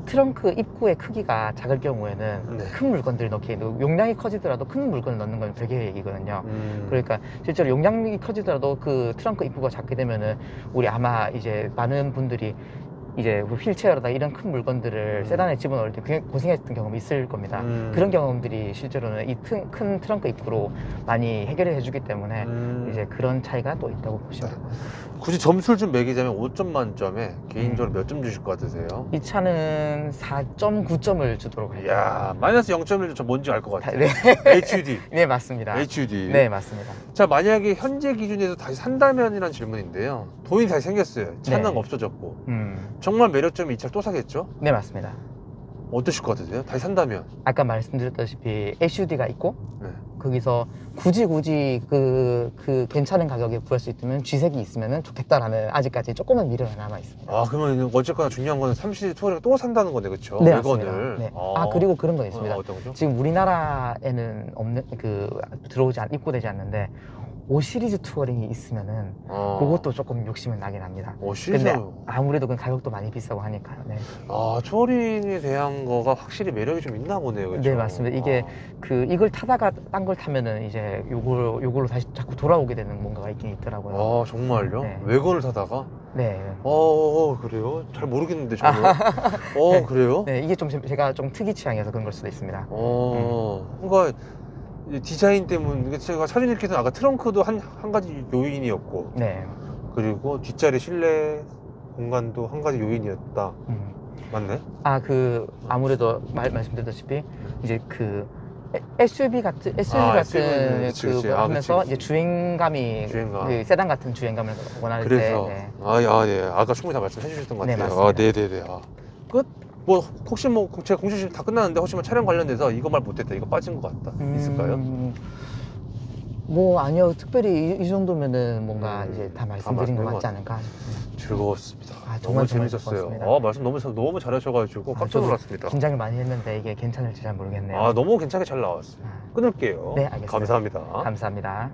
트렁크 입구의 크기가 작을 경우에는 큰 물건들을 용량이 커지더라도 큰 물건을 넣는 건 별개의 얘기거든요. 그러니까 실제로 용량이 커지더라도 그 트렁크 입구가 작게 되면은 우리 아마 이제 많은 분들이 이제 휠체어로다 이런 큰 물건들을 세단에 집어넣을 때 굉장히 고생했던 경험이 있을 겁니다. 그런 경험들이 실제로는 이 큰 트렁크 입구로 많이 해결을 해주기 때문에 이제 그런 차이가 또 있다고 보시면 됩니다. 굳이 점수를 좀 매기자면 5점 만점에 개인적으로 몇 점 주실 것 같으세요? 이 차는 4.9점을 주도록 할게요. 이야, 마이너스 0.1점 저 뭔지 알 것 같아요. 네. HUD. 네, 맞습니다. HUD. 네, 맞습니다. 자, 만약에 현재 기준에서 다시 산다면이라는 질문인데요. 돈이 다시 생겼어요. 차는 네. 없어졌고. 정말 매력점이 이 차를 또 사겠죠? 네, 맞습니다. 어떠실 것 같으세요? 다시 산다면? 아까 말씀드렸다시피 HUD가 있고 네. 거기서 굳이 괜찮은 가격에 구할 수 있다면 G색이 있으면 좋겠다라는 아직까지 조금은 미련이 남아 있습니다. 그러면 어쨌거나 중요한 거는 3시리즈 투어링을 또 산다는 건데, 그쵸? 네, 외건을. 맞습니다. 네. 그리고 그런 거 있습니다. 어떤 거죠? 지금 우리나라에는 입고되지 않는데 5 시리즈 투어링이 있으면은 그것도 조금 욕심은 나긴 합니다. 근데 아무래도 그 가격도 많이 비싸고 하니까요. 네. 투어링에 대한 거가 확실히 매력이 좀 있나 보네요. 그쵸? 네, 맞습니다. 이게 이걸 타다가 딴 걸 타면은 이제 요걸로 다시 자꾸 돌아오게 되는 뭔가가 있긴 있더라고요. 정말요? 네. 외건을 타다가? 네. 그래요? 잘 모르겠는데, 저는. 그래요? 네, 이게 좀 제가 좀 특이 취향이어서 그런 걸 수도 있습니다. 그러니까 디자인 때문에, 제가 차주님께서는 아까 트렁크도 한 가지 요인이었고, 네. 그리고 뒷자리 실내 공간도 한 가지 요인이었다. 맞네? 아무래도 말씀드렸다시피 이제 SUV 같은 그치. 하면서 그치. 이제 주행감이 세단 같은 주행감을 원할 그래서 때. 네. 네. 아까 충분히 다 말씀해 주셨던 것 네, 같아요. 맞습니다. 네네네. 끝? 혹시 제가 공지심 다 끝났는데 혹시 촬영 관련돼서 이거 말 못했다, 이거 빠진 것 같다, 있을까요? 아니요. 특별히 이 정도면은 뭔가 이제 다 말씀드린 거 맞지 않을까. 즐거웠습니다. 정말 너무 재밌었어요. 말씀 너무 잘하셔가지고 깜짝 놀랐습니다. 긴장을 많이 했는데 이게 괜찮을지 잘 모르겠네요. 너무 괜찮게 잘 나왔어요. 끊을게요. 네, 알겠습니다. 감사합니다. 감사합니다.